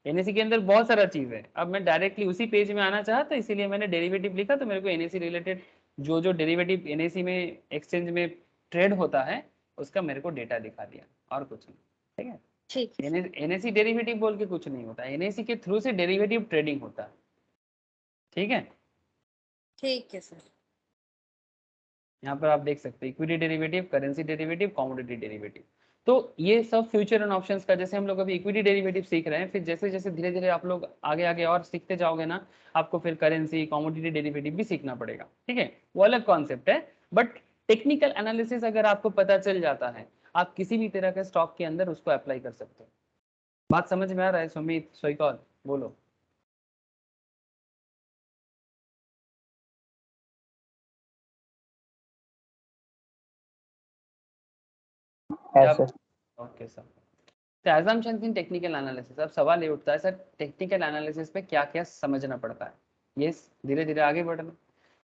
NSE के अंदर बहुत सारा चीज है, अब मैं डायरेक्टली उसी पेज में आना चाहा तो इसीलिए मैंने डेरिवेटिव लिखा, तो मेरे को NSE रिलेटेड जो जो डेरिवेटिव NSE में एक्सचेंज में ट्रेड होता है उसका मेरे को डेटा दिखा दिया, और कुछ नहीं, ठीक है। ठीक है सर। NSE डेरिवेटिव बोल के कुछ नहीं होता, NSE के थ्रू से डेरिवेटिव ट्रेडिंग होता है, ठीक है। ठीक है सर। यहाँ पर आप देख सकते हैं equity derivative, currency derivative, commodity derivative. तो ये सब फ्यूचर एंड ऑप्शंस का, जैसे हम लोग अभी इक्विटी डेरिवेटिव सीख रहे हैं, फिर जैसे जैसे धीरे धीरे आप लोग आगे आगे और सीखते जाओगे ना, आपको फिर करेंसी, कमोडिटी डेरिवेटिव भी सीखना पड़ेगा, ठीक है। वो अलग कॉन्सेप्ट है, बट टेक्निकल एनालिसिस अगर आपको पता चल जाता है, आप किसी भी तरह के स्टॉक के अंदर उसको अप्लाई कर सकते हो। बात समझ में आ रहा है सुमित, सोईकौल, बोलो। हाँ क्या? सर। Okay sir. तो assumptions इन टेक्निकल एनालिसिस, अब सवाल ये उठता है सर टेक्निकल एनालिसिस में क्या क्या समझना पड़ता है, ये धीरे धीरे आगे बढ़ना।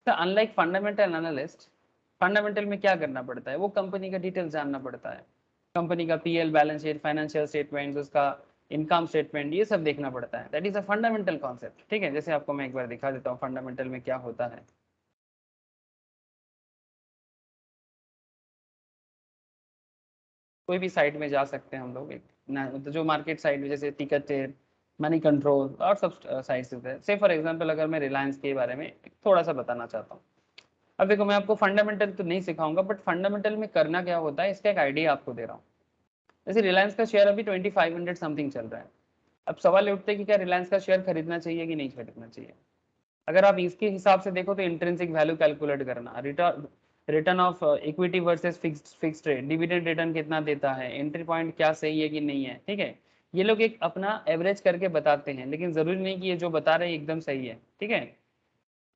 तो अनलाइक फंडामेंटल एनालिस्ट, फंडामेंटल में क्या करना पड़ता है, वो कंपनी का डिटेल्स जानना पड़ता है, कंपनी का PL balance sheet, financial statements, उसका इनकम स्टेटमेंट, ये सब देखना पड़ता है। That is a fundamental concept. ठीक है, जैसे आपको मैं एक बार दिखा देता हूँ फंडामेंटल में क्या होता है। कोई भी साइट में जा सकते हैं हम लोग, एक तो जो मार्केट साइट में जैसे टिकटेड, मनी कंट्रोल और सब साइट्स होते हैं। से फॉर एग्जांपल अगर मैं रिलायंस के बारे में थोड़ा सा बताना चाहता हूँ। अब देखो, मैं आपको फंडामेंटल तो नहीं सिखाऊंगा, बट फंडामेंटल में करना क्या होता है इसका एक आइडिया आपको दे रहा हूँ। जैसे रिलायंस का शेयर अभी 2500 समथिंग चल रहा है। अब सवाल ये उठता है कि क्या रिलायंस का शेयर खरीदना चाहिए कि नहीं खरीदना चाहिए। अगर आप इसके हिसाब से देखो तो इंट्रिंसिक वैल्यू कैलकुलेट करना, return return of equity versus fixed rate, dividend return कितना देता है, एंट्री पॉइंट क्या सही है कि नहीं है। ठीक है, ये लोग एक अपना एवरेज करके बताते हैं, लेकिन जरूरी नहीं कि ये जो बता रहे हैं एकदम सही है। ठीक है,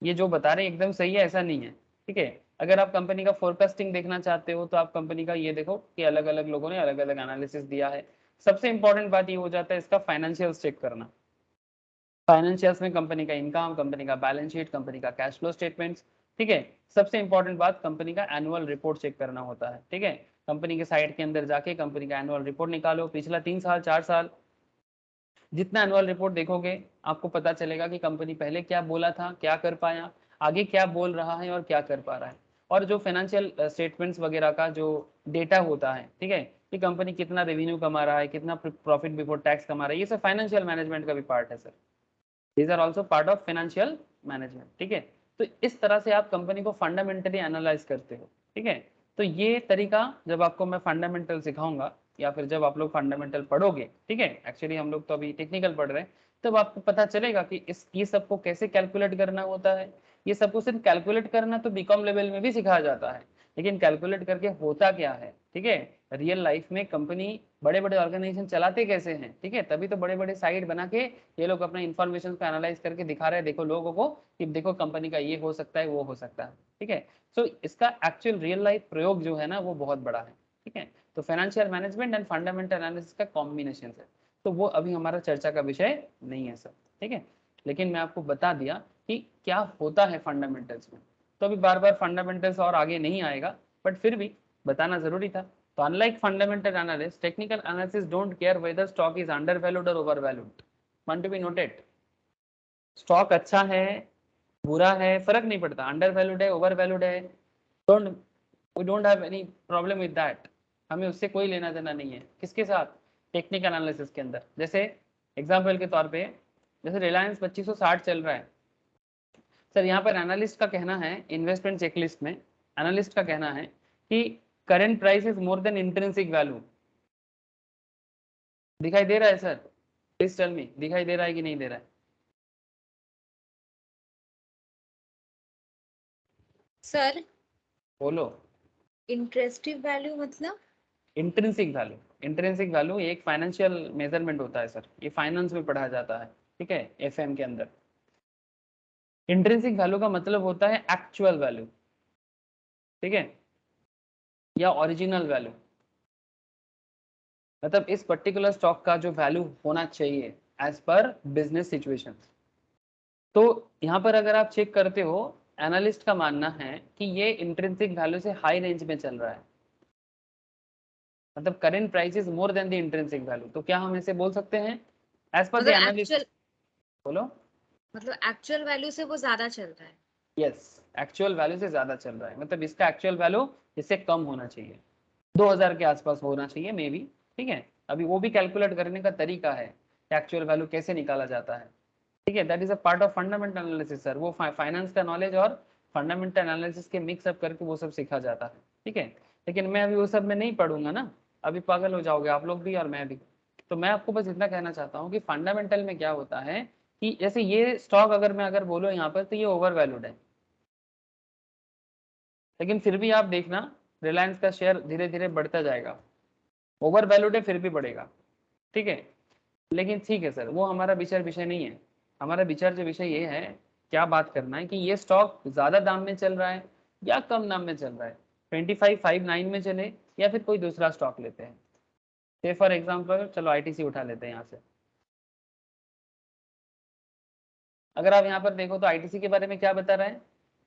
ये जो बता रहे हैं एकदम सही है ऐसा नहीं है। ठीक है, अगर आप कंपनी का फोरकास्टिंग देखना चाहते हो तो आप कंपनी का ये देखो कि अलग अलग लोगों ने अलग अलग एनालिसिस दिया है। सबसे इंपॉर्टेंट बात ये हो जाता है इसका फाइनेंशियल्स चेक करना। फाइनेंशियल्स में कंपनी का इनकम, कंपनी का बैलेंस शीट, कंपनी का कैश फ्लो स्टेटमेंट्स। ठीक है, सबसे इंपॉर्टेंट बात कंपनी का एनुअल रिपोर्ट चेक करना होता है। ठीक है, कंपनी के साइट के अंदर जाके कंपनी का एनुअल रिपोर्ट निकालो, पिछला 3 साल 4 साल जितना एनुअल रिपोर्ट देखोगे आपको पता चलेगा कि कंपनी पहले क्या बोला था, क्या कर पाया, आगे क्या बोल रहा है और क्या कर पा रहा है। और जो फाइनेंशियल स्टेटमेंट्स वगैरह का जो डेटा होता है, ठीक है, कि कंपनी कितना रेवेन्यू कमा रहा है, कितना प्रॉफिट बिफोर टैक्स कमा रहा है, ये सब फाइनेंशियल मैनेजमेंट का भी पार्ट है sir. These are also part of financial management. ठीक है, तो इस तरह से आप कंपनी को फंडामेंटली एनालाइज करते हो। ठीक है, तो ये तरीका जब आपको मैं फंडामेंटल सिखाऊंगा या फिर जब आप लोग फंडामेंटल पढ़ोगे, ठीक है, एक्चुअली हम लोग तो अभी टेक्निकल पढ़ रहे हैं, तब आपको पता चलेगा कि इस ये सबको कैसे कैलकुलेट करना होता है। ये सबको सिर्फ कैलकुलेट करना तो बीकॉम लेवल में भी सिखाया जाता है, लेकिन कैलकुलेट करके होता क्या है, ठीक है, रियल लाइफ में कंपनी बड़े बड़े ऑर्गेनाइजेशन चलाते कैसे हैं। ठीक है, तभी तो बड़े बड़े साइट बना के ये लोग अपना इन्फॉर्मेशन को एनालाइज करके दिखा रहे हैं देखो लोगों को कि देखो कंपनी का ये हो सकता है, वो हो सकता है। ठीक है, सो इसका एक्चुअल रियल लाइफ प्रयोग जो है ना वो बहुत बड़ा है। ठीक है, तो financial management and fundamental analysis का कॉम्बिनेशन है, तो वो अभी हमारा चर्चा का विषय नहीं है सर। ठीक है, लेकिन मैं आपको बता दिया कि क्या होता है फंडामेंटल्स में, तो अभी बार बार फंडामेंटल्स और आगे नहीं आएगा, बट फिर भी बताना जरूरी था। तो unlike fundamental analysis, technical analysis don't care whether stock is under valued और over valued. Want to be noted, stock अच्छा है बुरा है फर्क नहीं पड़ता, अंडर वैल्यूड है ओवर वैल्यूड है, don't we don't have any problem with that. हमें उससे कोई लेना देना नहीं है, किसके साथ, टेक्निकल एनालिसिस के अंदर। जैसे एग्जांपल के तौर पे जैसे रिलायंस 2560 चल रहा है सर, यहाँ पर एनालिस्ट का कहना है, इन्वेस्टमेंट चेकलिस्ट में एनालिस्ट का कहना है कि current price is more than intrinsic value. दिखाई दे रहा है सर, प्लीज टेल मी, दिखाई दे रहा है कि नहीं दे रहा है। सर बोलो। इंटरेस्टिव वैल्यू मतलब? इंट्रिंसिक वैल्यू, इंट्रिंसिक वैल्यू एक फाइनेंशियल मेजरमेंट होता है सर, ये फाइनेंस में पढ़ा जाता है। ठीक है, एफएम के अंदर इंट्रिंसिक वैल्यू का मतलब होता है एक्चुअल वैल्यू, ठीक है, या ओरिजिनल वैल्यू। मतलब इस पर्टिकुलर स्टॉक का जो वैल्यू होना चाहिए एज पर बिजनेस सिचुएशन। तो यहाँ पर अगर आप चेक करते हो, एनालिस्ट का मानना है कि ये इंट्रिंसिक वैल्यू से हाई रेंज में चल रहा है, मतलब current price is more than the intrinsic value. तो क्या हम ऐसे बोल सकते हैं एज पर द मतलब एनालिस्ट। एक्चुअल बोलो। मतलब एक्चुअल वैल्यू से वो ज्यादा चल रहा है। यस, एक्चुअल वैल्यू से ज्यादा चल रहा है, मतलब इसका एक्चुअल वैल्यू इससे कम होना चाहिए, 2000 के आसपास होना चाहिए मे बी। ठीक है, अभी वो भी कैलकुलेट करने का तरीका है, एक्चुअल वैल्यू कैसे निकाला जाता है। ठीक है, that is a part of fundamental analysis sir, वो फाइनेंस का नॉलेज और फंडामेंटल एनालिसिस के मिक्स अप करके वो सब सीखा जाता है। ठीक है, लेकिन मैं अभी वो सब में नहीं पढ़ूंगा ना, अभी पागल हो जाओगे आप लोग भी और मैं भी। तो मैं आपको बस इतना कहना चाहता हूँ कि फंडामेंटल में क्या होता है कि जैसे ये स्टॉक अगर मैं अगर बोलो यहाँ पर तो ये ओवर वैल्यूड है, लेकिन फिर भी आप देखना रिलायंस का शेयर धीरे धीरे बढ़ता जाएगा, ओवर वैल्यूड है फिर भी बढ़ेगा। ठीक है, लेकिन ठीक है सर, वो हमारा विचार विषय नहीं है। हमारा विचार जो विषय ये है, क्या बात करना है कि ये स्टॉक ज्यादा दाम में चल रहा है या कम दाम में चल रहा है, 2559 में चले या फिर कोई दूसरा स्टॉक लेते हैं। से फॉर एग्जाम्पल चलो आईटीसी उठा लेते हैं यहाँ से। अगर आप यहाँ पर देखो तो आईटीसी के बारे में क्या बता रहा है,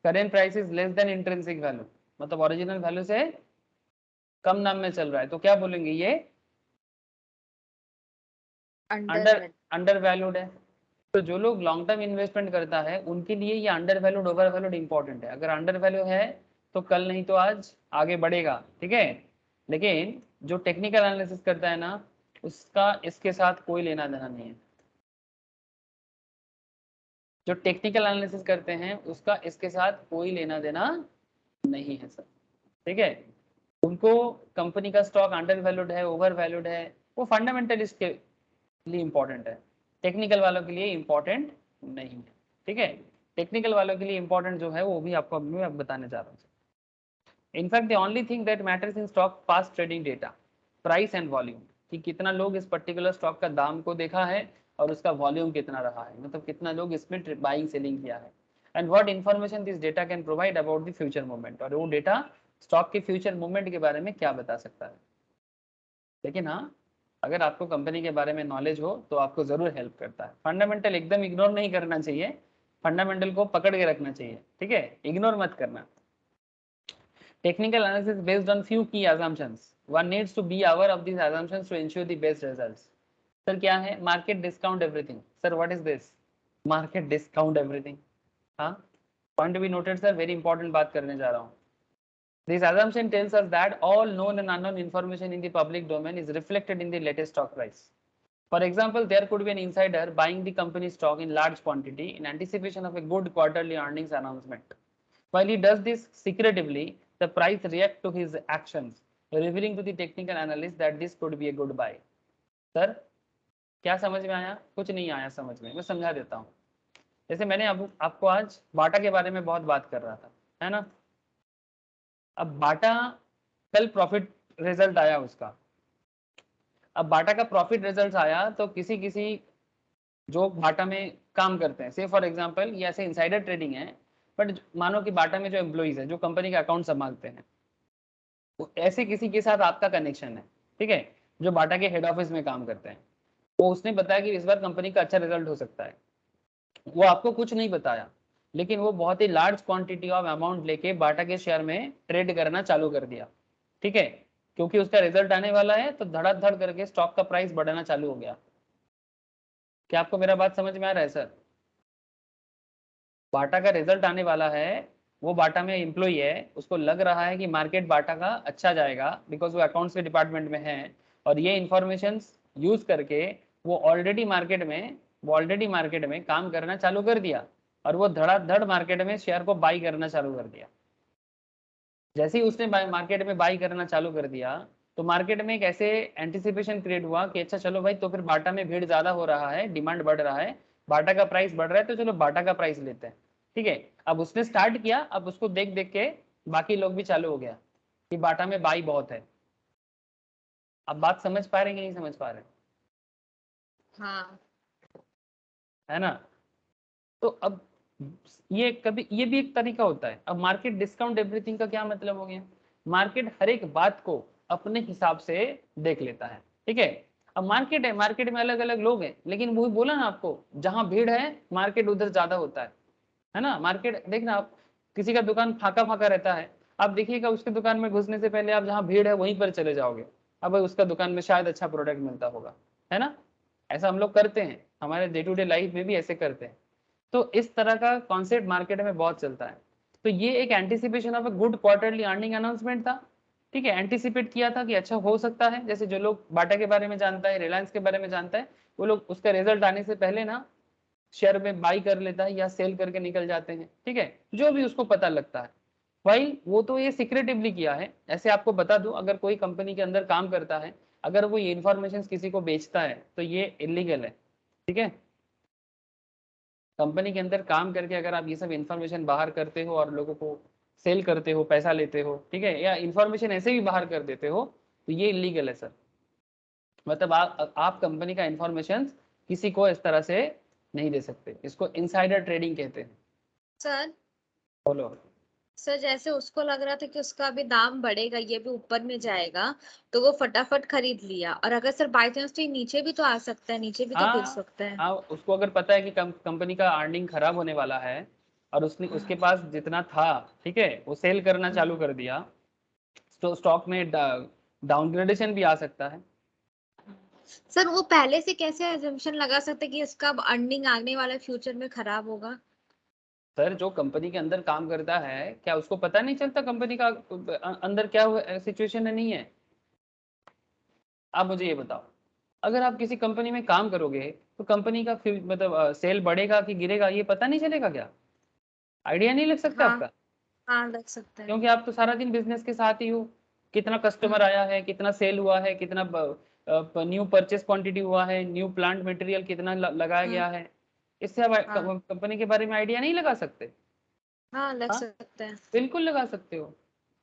current price is less than intrinsic value. मतलब ओरिजिनल वैल्यू से कम दाम में चल रहा है, तो क्या बोलेंगे, ये अंडर वैल्यूड है। तो जो लोग लॉन्ग टर्म इन्वेस्टमेंट करता है उनके लिए ये under valued over valued important है। अगर अंडर वैल्यू है तो कल नहीं तो आज आगे बढ़ेगा, ठीक है। लेकिन जो टेक्निकल एनालिसिस करता है ना, उसका इसके साथ कोई लेना देना नहीं है। जो टेक्निकल एनालिसिस करते हैं उसका इसके साथ कोई लेना देना नहीं है सर, ठीक है। उनको कंपनी का स्टॉक अंडर वैल्यूड है, ओवर वैल्यूड है, वो फंडामेंटलिस्ट के लिए इंपॉर्टेंट है, टेक्निकल वालों के लिए इंपॉर्टेंट नहीं है, ठीक है। टेक्निकल वालों के लिए इंपॉर्टेंट जो है वो भी आपको अभी मैं बताने जा रहा हूँ। In fact the only thing that matters in stock past trading data, price and volume, कि कितना लोग इस पर्टिकुलर स्टॉक का दाम को देखा है और उसका वॉल्यूम कितना रहा है, मतलब कितना लोग इसमें बाइंग सेलिंग किया है। And what information this data can provide about the future movement, और वो डेटा स्टॉक के फ्यूचर मूवमेंट के बारे में क्या बता सकता है। लेकिन हाँ, अगर आपको कंपनी के बारे में नॉलेज हो तो आपको जरूर हेल्प करता है। फंडामेंटल एकदम इग्नोर नहीं करना चाहिए, फंडामेंटल को पकड़ के रखना चाहिए, ठीक है, इग्नोर मत करना। Technical analysis based on few की assumptions, one needs to be aware of these assumptions to ensure the best results. Sir क्या है, market discount everything. Sir what is this, market discount everything. हाँ, point be noted sir, very important बात करने जा रहा हूँ। This assumption tells us that all known and unknown information in the public domain is reflected in the latest stock price. For example, there could be an insider buying the company's stock in large quantity in anticipation of a good quarterly earnings announcement. While he does this secretively, the price reacts to his actions, revealing to the technical analyst that this could be a good buy. Sir, क्या समझ में आया? कुछ नहीं आया समझ में, मैं समझा देता हूँ। जैसे मैंने आपको आज बाटा के बारे में बहुत बात कर रहा था, है ना। अब बाटा कल प्रॉफिट रिजल्ट आया उसका। अब बाटा का प्रॉफिट रिजल्ट आया तो किसी किसी जो बाटा में काम करते हैं, से फॉर एग्जांपल ये ऐसे इनसाइडर ट्रेडिंग है, बट मानो कि बाटा में जो एम्प्लॉइज है, जो कंपनी का अकाउंट संभालते हैं, वो ऐसे किसी के साथ आपका कनेक्शन है, ठीक है, जो बाटा के हेड ऑफिस में काम करते हैं। वो उसने बताया कि इस बार कंपनी का अच्छा रिजल्ट हो सकता है। वो आपको कुछ नहीं बताया, लेकिन वो बहुत ही लार्ज क्वांटिटी ऑफ अमाउंट लेके बाटा के शेयर में ट्रेड करना चालू कर दिया, ठीक है, क्योंकि उसका रिजल्ट आने वाला है, तो धड़ाधड़ करके स्टॉक का प्राइस बढ़ना चालू हो गया। क्या आपको मेरा बात समझ में आ रहा है सर? बाटा का रिजल्ट आने वाला है, वो बाटा में एम्प्लॉय है, उसको लग रहा है कि मार्केट बाटा का अच्छा जाएगा बिकॉज वो अकाउंट्स के डिपार्टमेंट में है, और ये इंफॉर्मेशन यूज करके वो ऑलरेडी मार्केट में काम करना चालू कर दिया, और वो धड़ाधड़ मार्केट में शेयर को बाई करना चालू कर दिया। जैसे ही उसने मार्केट में बाई करना चालू कर दिया, तो मार्केट में एक ऐसे एंटिसिपेशन क्रिएट हुआ कि अच्छा चलो भाई, तो फिर बाटा में भीड़ ज्यादा हो रहा है, डिमांड बढ़ रहा है, बाटा का प्राइस बढ़ रहा है, तो चलो बाटा का प्राइस लेते हैं, ठीक है। अब उसने स्टार्ट किया, अब उसको देख देख के बाकी लोग भी चालू हो गया कि बाटा में बाई बहुत है। अब बात समझ पा रहे हैं कि नहीं समझ पा रहे? हाँ, है ना। तो अब ये भी एक तरीका होता है। अब मार्केट डिस्काउंट एवरीथिंग का क्या मतलब हो गया, मार्केट हर एक बात को अपने हिसाब से देख लेता है, ठीक है। अब मार्केट है, मार्केट में अलग अलग लोग हैं, लेकिन वही बोला ना आपको, जहां भीड़ है मार्केट उधर ज्यादा होता है ना। मार्केट देखना, आप किसी का दुकान फाका फाका रहता है, आप देखिएगा उसके दुकान में घुसने से पहले आप जहाँ भीड़ है वहीं पर चले जाओगे, अब उसका दुकान में शायद अच्छा प्रोडक्ट मिलता होगा, है ना। ऐसा हम लोग करते हैं, हमारे डे टू डे लाइफ में भी ऐसे करते हैं। तो इस तरह का कॉन्सेप्ट मार्केट में बहुत चलता है। तो ये एक anticipation of a good quarterly earning announcement था, ठीक है। एंटिसिपेट किया था कि अच्छा हो सकता है, जैसे जो लोग बाटा के बारे में जानता है, रिलायंस के बारे में जानता है, वो लोग उसका रिजल्ट आने से पहले ना शेयर में बाई कर लेता है या सेल करके निकल जाते हैं, ठीक है, जो भी उसको पता लगता है। भाई वो तो ये सिक्रेटिवली किया है। ऐसे आपको बता दूं, अगर कोई कंपनी के अंदर काम करता है, अगर वो ये इन्फॉर्मेशन किसी को बेचता है तो ये इलीगल है, ठीक है। कंपनी के अंदर काम करके अगर आप ये सब इंफॉर्मेशन बाहर करते हो और लोगों को सेल करते हो, पैसा लेते हो, ठीक है, या इंफॉर्मेशन ऐसे भी बाहर कर देते हो, तो ये इलीगल है सर। मतलब आप कंपनी का इंफॉर्मेशन किसी को इस तरह से नहीं दे सकते, इसको इनसाइडर ट्रेडिंग कहते हैं। सर बोलो। सर जैसे उसको लग रहा था कि उसका अभी दाम बढ़ेगा, ये भी ऊपर में जाएगा, तो वो फटाफट खरीद लिया। और अगर सर बाई चांस तो ये नीचे भी तो आ सकता है, नीचे भी तो गिर हाँ सकता है। हाँ, उसको अगर पता है कि कंपनी का अर्निंग खराब होने वाला है, और उसने उसके पास जितना था, ठीक है, वो सेल करना चालू कर दिया, तो स्टॉक में डाउनग्रेडेशन भी आ सकता है। सर वो पहले से कैसे अजम्पशन लगा सकते कि इसका अर्निंग आने वाले फ्यूचर में खराब होगा? सर जो कंपनी के अंदर काम करता है, क्या उसको पता नहीं चलता कंपनी का अंदर क्या सिचुएशन है, नहीं है? आप मुझे ये बताओ, अगर आप किसी कंपनी में काम करोगे तो कंपनी का मतलब सेल बढ़ेगा कि गिरेगा ये पता नहीं चलेगा क्या? आइडिया नहीं लग सकता हाँ। आपका? हाँ लग सकता है। क्योंकि आप तो सारा दिन बिजनेस के साथ ही हो। कितना कस्टमर हम्म। आया है, कितना सेल हुआ है, कितना न्यू परचेस क्वांटिटी हुआ है, न्यू प्लांट मटेरियल कितना लगाया हम्म। गया है, इससे आप हाँ। कंपनी के बारे में आइडिया नहीं लगा सकते? हाँ लग हाँ, सकता है। बिल्कुल लगा सकते हो।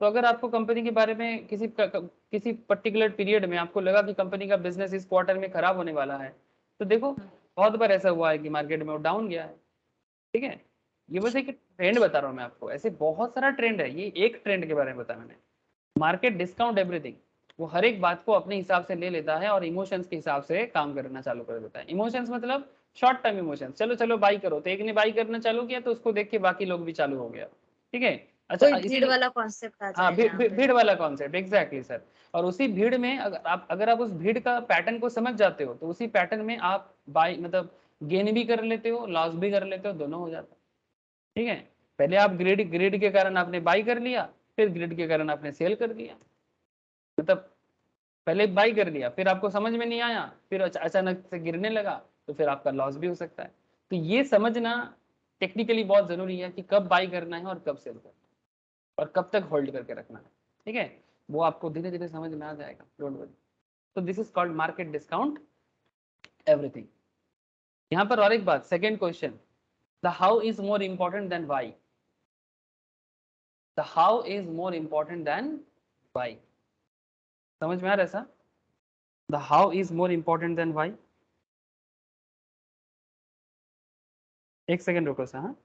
तो अगर आपको कंपनी के बारे में किसी पर्टिकुलर पीरियड में आपको लगा कि कंपनी का बिजनेस इस क्वार्टर में खराब होने वाला है, तो देखो हम्म। बहुत बार ऐसा हुआ है कि मार्केट में वो डाउन गया है। ठीक है, ये बस एक ट्रेंड बता रहा हूँ मैं आपको, ऐसे बहुत सारा ट्रेंड है, ये एक ट्रेंड के बारे में बताया मैंने। मार्केट डिस्काउंट एवरीथिंग, वो हर एक बात को अपने हिसाब से ले लेता है और इमोशंस के हिसाब से काम करना चालू कर देता है। इमोशंस मतलब शॉर्ट टर्म इमोशंस, चलो चलो बाई करो, तो एक ने बाई करना चालू किया तो उसको देख के बाकी लोग भी चालू हो गया। ठीक है, अच्छा कोई भीड़ इसीलिए वाला कॉन्सेप्ट आ हाँ, जाए जहाँ पे। भीड़ वाला कॉन्सेप्ट, एग्जैक्टली सर। और उसी भीड़ में अगर आप उस भीड़ का पैटर्न को समझ जाते हो तो उसी पैटर्न में आप बाई मतलब गेन भी कर लेते हो, लॉस भी कर लेते हो, दोनों हो जाता है। ठीक है, पहले आप ग्रिड ग्रिड के कारण आपने बाई कर लिया, फिर ग्रिड के कारण आपने सेल कर दिया, मतलब पहले बाई कर लिया, फिर आपको समझ में नहीं आया, फिर अचानक से गिरने लगा, तो फिर आपका लॉस भी हो सकता है। तो ये समझना टेक्निकली बहुत जरूरी है कि कब बाई करना है और कब सेल करना है और कब तक होल्ड करके रखना है। ठीक है, वो आपको धीरे धीरे समझ में आ जाएगा, डोंट वरी। तो this is called market discount everything. यहाँ पर और एक बात, second question, the how is more important than why. The how is more important than why, समझ में आ रहा है ऐसा? The how is more important than why. एक सेकेंड रुको सर, हाँ।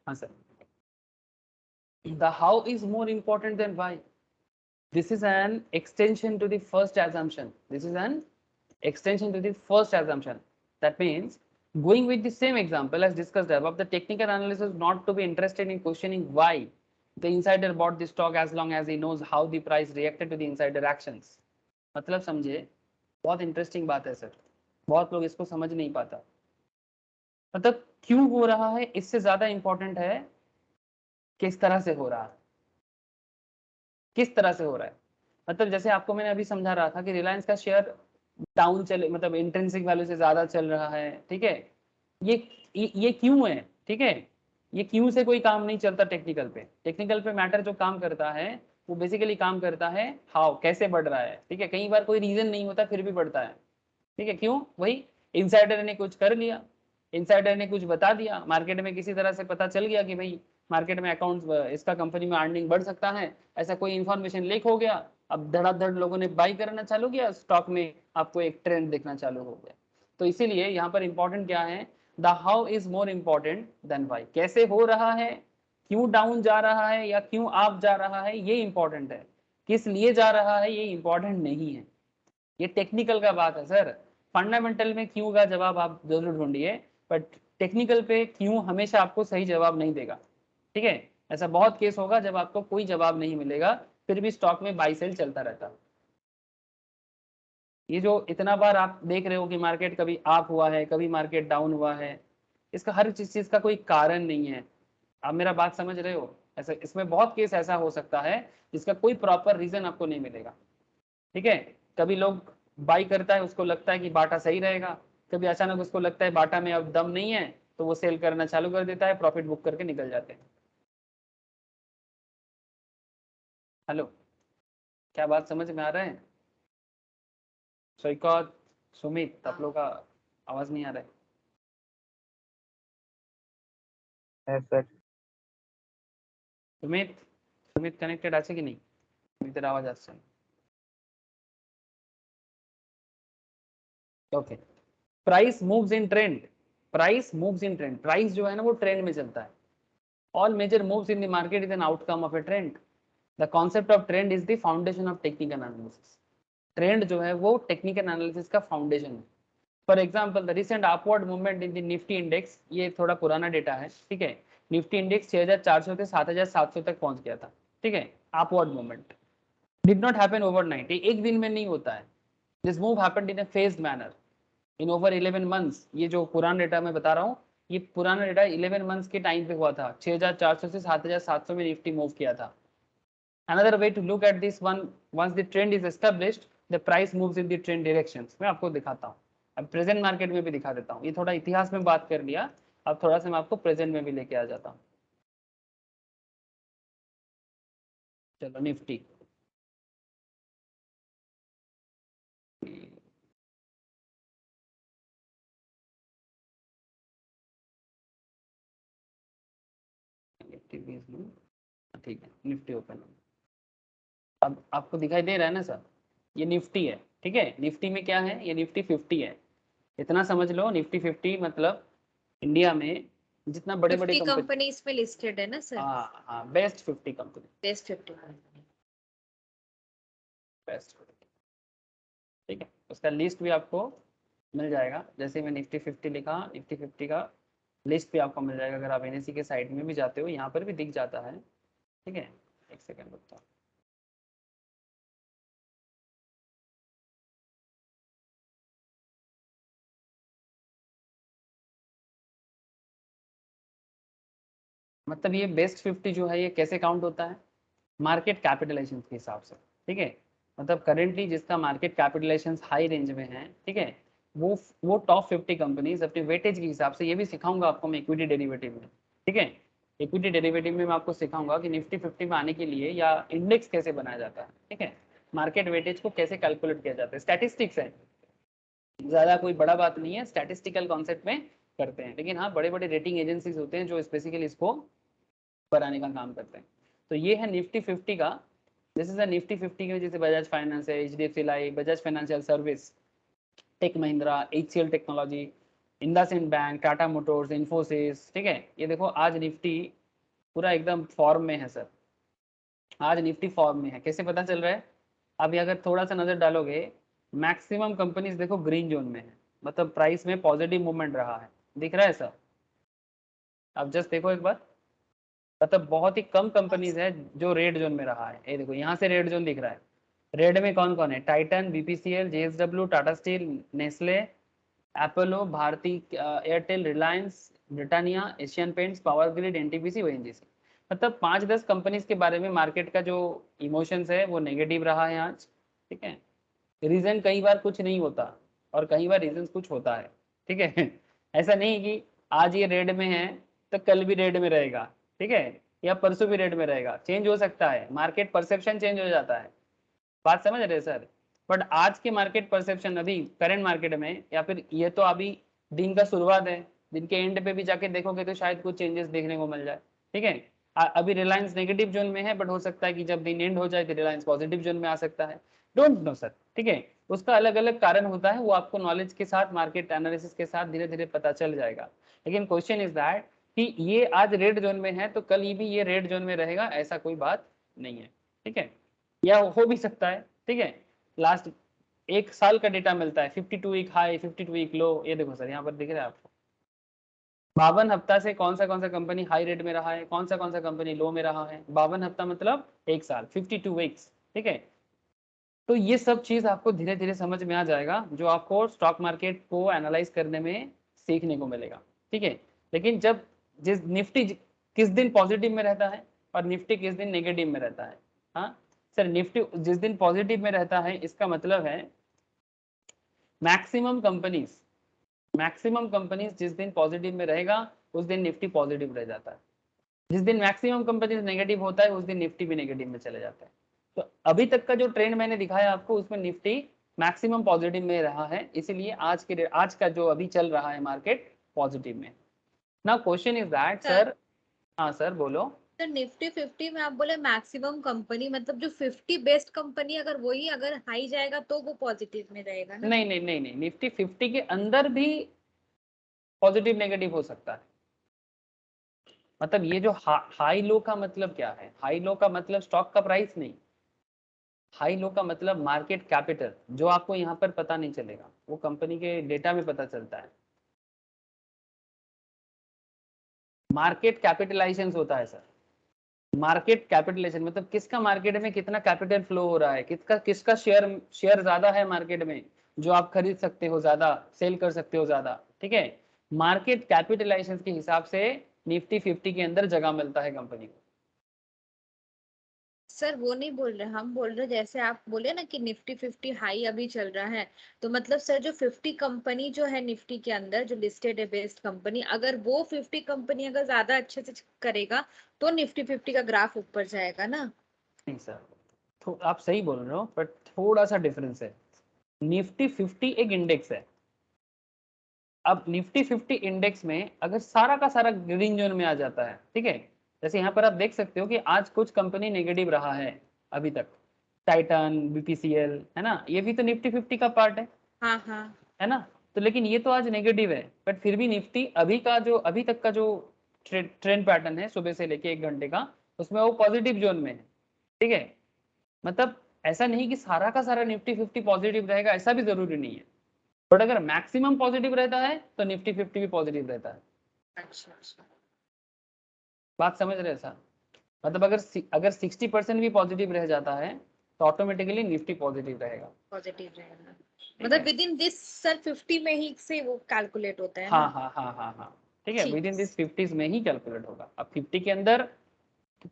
हाँ sir, the how is more important than why. This is an extension to the first assumption. This is an extension to the first assumption. That means going with the same example as discussed above, the technical analyst is not to be interested in questioning why the insider bought the stock as long as he knows how the price reacted to the insider actions. मतलब समझे, बहुत interesting बात है sir, बहुत लोग इसको समझ नहीं पाता। मतलब क्यों हो रहा है इससे ज्यादा इंपॉर्टेंट है किस तरह से हो रहा है, किस तरह से हो रहा है। मतलब जैसे आपको मैंने अभी समझा रहा था कि रिलायंस का शेयर डाउन चले, मतलब इंट्रिंसिक वैल्यू से ज्यादा चल रहा है। ठीक है, ये क्यों है? ठीक है, ये क्यों से कोई काम नहीं चलता टेक्निकल पे। टेक्निकल पे मैटर जो काम करता है वो बेसिकली काम करता है हाउ, कैसे बढ़ रहा है। ठीक है, कई बार कोई रीजन नहीं होता फिर भी बढ़ता है। ठीक है, क्यों? वही इनसाइडर ने कुछ कर लिया, इनसाइडर ने कुछ बता दिया, मार्केट में किसी तरह से पता चल गया कि भाई मार्केट में अकाउंट इसका कंपनी में अर्निंग बढ़ सकता है, ऐसा कोई इन्फॉर्मेशन लीक हो गया। अब धड़ाधड़ लोगों ने बाई करना चालू किया, स्टॉक में आपको एक ट्रेंड दिखना चालू हो गया। तो इसीलिए यहाँ पर इंपॉर्टेंट क्या है, the how is more important than why. कैसे हो रहा है, क्यों डाउन जा रहा है या क्यों आप जा रहा है, ये इंपॉर्टेंट है। किस लिए जा रहा है ये इंपॉर्टेंट नहीं है। ये टेक्निकल का बात है सर। फंडामेंटल में क्यों का जवाब आप जरूर ढूंढिए, बट टेक्निकल पे क्यों हमेशा आपको सही जवाब नहीं देगा। ठीक है, ऐसा बहुत केस होगा जब आपको कोई जवाब नहीं मिलेगा, फिर भी स्टॉक में बाई सेल चलता रहता। ये जो इतना बार आप देख रहे हो कि मार्केट कभी अप हुआ है, कभी मार्केट डाउन हुआ है, इसका हर चीज का कोई कारण नहीं है। आप मेरा बात समझ रहे हो? ऐसा इसमें बहुत केस ऐसा हो सकता है जिसका कोई प्रॉपर रीजन आपको नहीं मिलेगा। ठीक है, कभी लोग बाई करता है, उसको लगता है कि बाटा सही रहेगा, कभी अचानक उसको लगता है बाटा में अब दम नहीं है, तो वो सेल करना चालू कर देता है, प्रॉफिट बुक करके निकल जाते हैं। हेलो, क्या बात समझ में आ रहा है? सैकत, सुमित, आप हाँ। लोग का आवाज नहीं आ रहा है। सर सुमित, सुमित कनेक्टेड আছে কি नहीं? সুমিতের আওয়াজ আসছে না। Okay, price moves in trend, price moves in trend, price जो है ना वो ट्रेंड में चलता है। All major moves in the market is an outcome of a trend. The concept of trend is the foundation of technical analysis. Trend जो है वो टेक्निकल एनालिसिस का फाउंडेशन है। For example the recent upward movement in the Nifty index, ये थोड़ा पुराना data है, ठीक है। निफ्टी इंडेक्स 6400 से 7700 तक पहुंच गया था, ठीक है। Upward movement did not happen overnight, एक दिन में नहीं होता है। This move happened in a phased manner in over 11 months. ये जो पुराना डेटा मैं बता रहा हूँ, ये पुराना डेटा 11 मंथ्स के टाइम पे हुआ था। 6400 से 7700 में निफ्टी मूव किया था। Another way to look at this one, once the trend is established, the price moves in the trend directions। मैं आपको दिखाता हूँ, अब प्रेजेंट मार्केट में भी दिखा देता हूँ। ये थोड़ा इतिहास में बात कर लिया, अब थोड़ा सा मैं आपको प्रेजेंट में भी लेके आ जाता हूँ। चलो निफ्टी, निफ्टी 20 में, ठीक है। निफ्टी ओपन, अब आपको दिखाई दे रहा है ना सर, ये निफ्टी है, ठीक है। निफ्टी में क्या है, ये निफ्टी 50 है। इतना समझ लो, निफ्टी 50 मतलब इंडिया में जितना बड़े बड़े 50 कंपनी इसमें लिस्टेड है ना सर? हाँ हाँ, best 50 company, best 50 company, best, ठीक है। उसका लिस्ट भी आपको मिल जाएगा। जैसे मैं निफ्टी 50 लिखा, निफ्टी 50 का लिस्ट भी आपको मिल जाएगा। अगर आप एनएससी के साइट में भी जाते हो, यहाँ पर भी दिख जाता है, ठीक है। एक सेकेंड रुकता हूँ। मतलब ये बेस्ट 50 जो है, ये कैसे काउंट होता है, मार्केट कैपिटलाइजेशन के हिसाब से, ठीक है। मतलब करेंटली जिसका मार्केट कैपिटलाइजेशन हाई रेंज में है, ठीक है, वो टॉप 50 कंपनीज अपने वेटेज के हिसाब से। ये भी सिखाऊंगा आपको मैं इक्विटी डेरिवेटिव में, ठीक है। इक्विटी डेरिवेटिव में मैं आपको सिखाऊंगा कि निफ्टी 50 में आने के लिए या इंडेक्स कैसे बनाया जाता है, ठीक है। मार्केट वेटेज को कैसे कैलकुलेट किया जाता है, स्टैटिस्टिक्स है, ज़्यादा कोई बड़ा बात नहीं है, स्टैटिस्टिकल कॉन्सेप्ट में करते हैं। लेकिन हाँ, बड़े बड़े रेटिंग एजेंसीज होते हैं जो स्पेसिकली इसको बनाने का काम करते हैं। तो ये है निफ्टी 50 का। दिस इज अ निफ्टी 50 के, जैसे बजाज फाइनेंस है, HDFC life, Bajaj financial service, tech Mahindra, HCL technology, IndusInd bank, Tata motors, Infosys, ठीक है। ये देखो आज निफ्टी पूरा एकदम फॉर्म में है सर, आज निफ्टी फॉर्म में है। कैसे पता चल रहा है, अभी अगर थोड़ा सा नजर डालोगे, मैक्सिमम कंपनीज देखो ग्रीन जोन में है, मतलब प्राइस में पॉजिटिव मूवमेंट रहा है, दिख रहा है सर। आप जस्ट देखो एक बार, मतलब बहुत ही कम कंपनीज है जो रेड जोन में रहा है। ये देखो यहाँ से रेड जोन दिख रहा है। रेड में कौन कौन है, Titan, BPCL, JSW, Tata steel, Nestle, Apollo, Bharti Airtel, Reliance, Britannia, Asian paints, power grid, NTPC, ONGC. मतलब 5-10 कंपनीज के बारे में मार्केट का जो इमोशंस है वो नेगेटिव रहा है आज, ठीक है। रीजन कई बार कुछ नहीं होता और कई बार रीजन कुछ होता है, ठीक है। ऐसा नहीं कि आज ये रेड में है तो कल भी रेड में रहेगा, ठीक है, या परसों भी रेड में रहेगा, चेंज हो सकता है, मार्केट परसेप्शन चेंज हो जाता है। बात समझ रहे सर। बट आज के मार्केट परसेप्शन अभी करंट मार्केट में, या फिर ये तो अभी दिन का शुरुआत है, दिन के एंड पे भी जाके देखोगे तो शायद कुछ चेंजेस देखने को मिल जाए, ठीक है। अभी रिलायंस नेगेटिव जोन में है, बट हो सकता है कि जब दिन एंड हो जाए तो रिलायंस पॉजिटिव जोन में आ सकता है। डोंट नो सर, ठीक है। उसका अलग अलग कारण होता है, वो आपको नॉलेज के साथ, मार्केट एनालिसिस के साथ धीरे धीरे पता चल जाएगा। लेकिन क्वेश्चन इज दैट कि ये आज रेड जोन में है तो कल ही भी ये रेड जोन में रहेगा, ऐसा कोई बात नहीं है, ठीक है। या हो भी सकता है, ठीक है। लास्ट एक साल का डेटा मिलता है, 52 वीक हाई, 52 वीक लो। ये देखो सर, यहाँ पर दिख रहा है आपको 52 हफ्ता से कौन सा कंपनी हाई रेट में रहा है, कौन सा कंपनी लो में रहा है। 52 हफ्ता मतलब एक साल, 52 वीक्स, ठीक है। तो ये सब चीज आपको धीरे धीरे समझ में आ जाएगा, जो आपको स्टॉक मार्केट को एनालाइज करने में सीखने को मिलेगा, ठीक है। लेकिन जब जिस निफ्टी किस दिन पॉजिटिव में रहता है और निफ्टी किस दिन नेगेटिव में रहता है, हाँ सर, निफ्टी जिस दिन पॉजिटिव में रहता है इसका मतलब है मैक्सिमम कंपनीज जिस दिन पॉजिटिव में रहेगा उस दिन निफ्टी पॉजिटिव रह जाता है। जिस दिन मैक्सिमम कंपनीज नेगेटिव होता है उस दिन निफ्टी भी नेगेटिव में चले जाता है। तो अभी तक का जो ट्रेंड मैंने दिखाया आपको, उसमें निफ्टी मैक्सिमम पॉजिटिव में रहा है, इसीलिए आज का जो अभी चल रहा है मार्केट पॉजिटिव में। Now question is that sir, हाँ सर बोलो। तो निफ्टी 50 में आप बोले मैक्सिमम कंपनी, मतलब जो 50 बेस्ट कंपनी अगर वही अगर हाई जाएगा तो वो पॉजिटिव में रहेगा ना? नहीं नहीं नहीं नहीं, निफ्टी 50 के अंदर भी पॉजिटिव नेगेटिव हो सकता है। मतलब ये जो हाई लो का मतलब क्या है, हाई लो का मतलब स्टॉक का प्राइस नहीं, हाई लो का मतलब मार्केट कैपिटल, जो आपको यहाँ पर पता नहीं चलेगा, वो कंपनी के डेटा में पता चलता है। मार्केट कैपिटलाइजेशन होता है सर, मार्केट कैपिटलाइजेशन मतलब किसका मार्केट में कितना कैपिटल फ्लो हो रहा है, किसका किसका शेयर ज्यादा है मार्केट में, जो आप खरीद सकते हो ज्यादा, सेल कर सकते हो ज्यादा, ठीक है। मार्केट कैपिटलाइजेशन के हिसाब से निफ्टी 50 के अंदर जगह मिलता है कंपनी को। सर वो नहीं बोल रहे, हम बोल रहे जैसे आप बोले ना कि निफ्टी 50 हाई अभी चल रहा है, तो मतलब सर जो 50 कंपनी जो है निफ्टी के अंदर जो लिस्टेड है बेस्ड कंपनी, अगर वो 50 कंपनी अगर ज्यादा अच्छे से करेगा तो निफ्टी 50 का ग्राफ ऊपर जाएगा ना। नहीं सर, तो आप सही बोल रहे हो, बट थोड़ा सा डिफरेंस है। निफ्टी 50 एक इंडेक्स है। अब निफ्टी 50 इंडेक्स में अगर सारा का सारा ग्रीन जोन में आ जाता है, ठीक है, जैसे यहाँ पर आप देख सकते हो कि आज कुछ कंपनी नेगेटिव रहा है अभी तक, टाइटन, बीपीसीएल, है ना, ये भी तो निफ्टी 50 का पार्ट हाँ हाँ। है ना। तो लेकिन ये तो आज नेगेटिव है, बट फिर भी निफ्टी अभी का जो अभी तक का जो ट्रेंड पैटर्न है सुबह से लेके 1 घंटे का, उसमें वो पॉजिटिव जोन में है, ठीक है। मतलब ऐसा नहीं कि सारा का सारा निफ्टी 50 पॉजिटिव रहेगा, ऐसा भी जरूरी नहीं है, बट अगर मैक्सिमम पॉजिटिव रहता है तो निफ्टी 50 भी पॉजिटिव रहता है। अच्छा अच्छा। बात समझ रहे हैं सर? मतलब अगर 60% भी पॉजिटिव रह जाता है तो ऑटोमेटिकली निफ्टी पॉजिटिव रहेगा। पॉजिटिव रहेगा, ठीक मतलब है, विद इन दिस सर 50 में ही से वो कैलकुलेट होता है हाँ ना। हाँ हाँ हाँ हाँ, ठीक है, ठीक विद है। इन दिस 50 में ही कैलकुलेट होगा। अब 50 के अंदर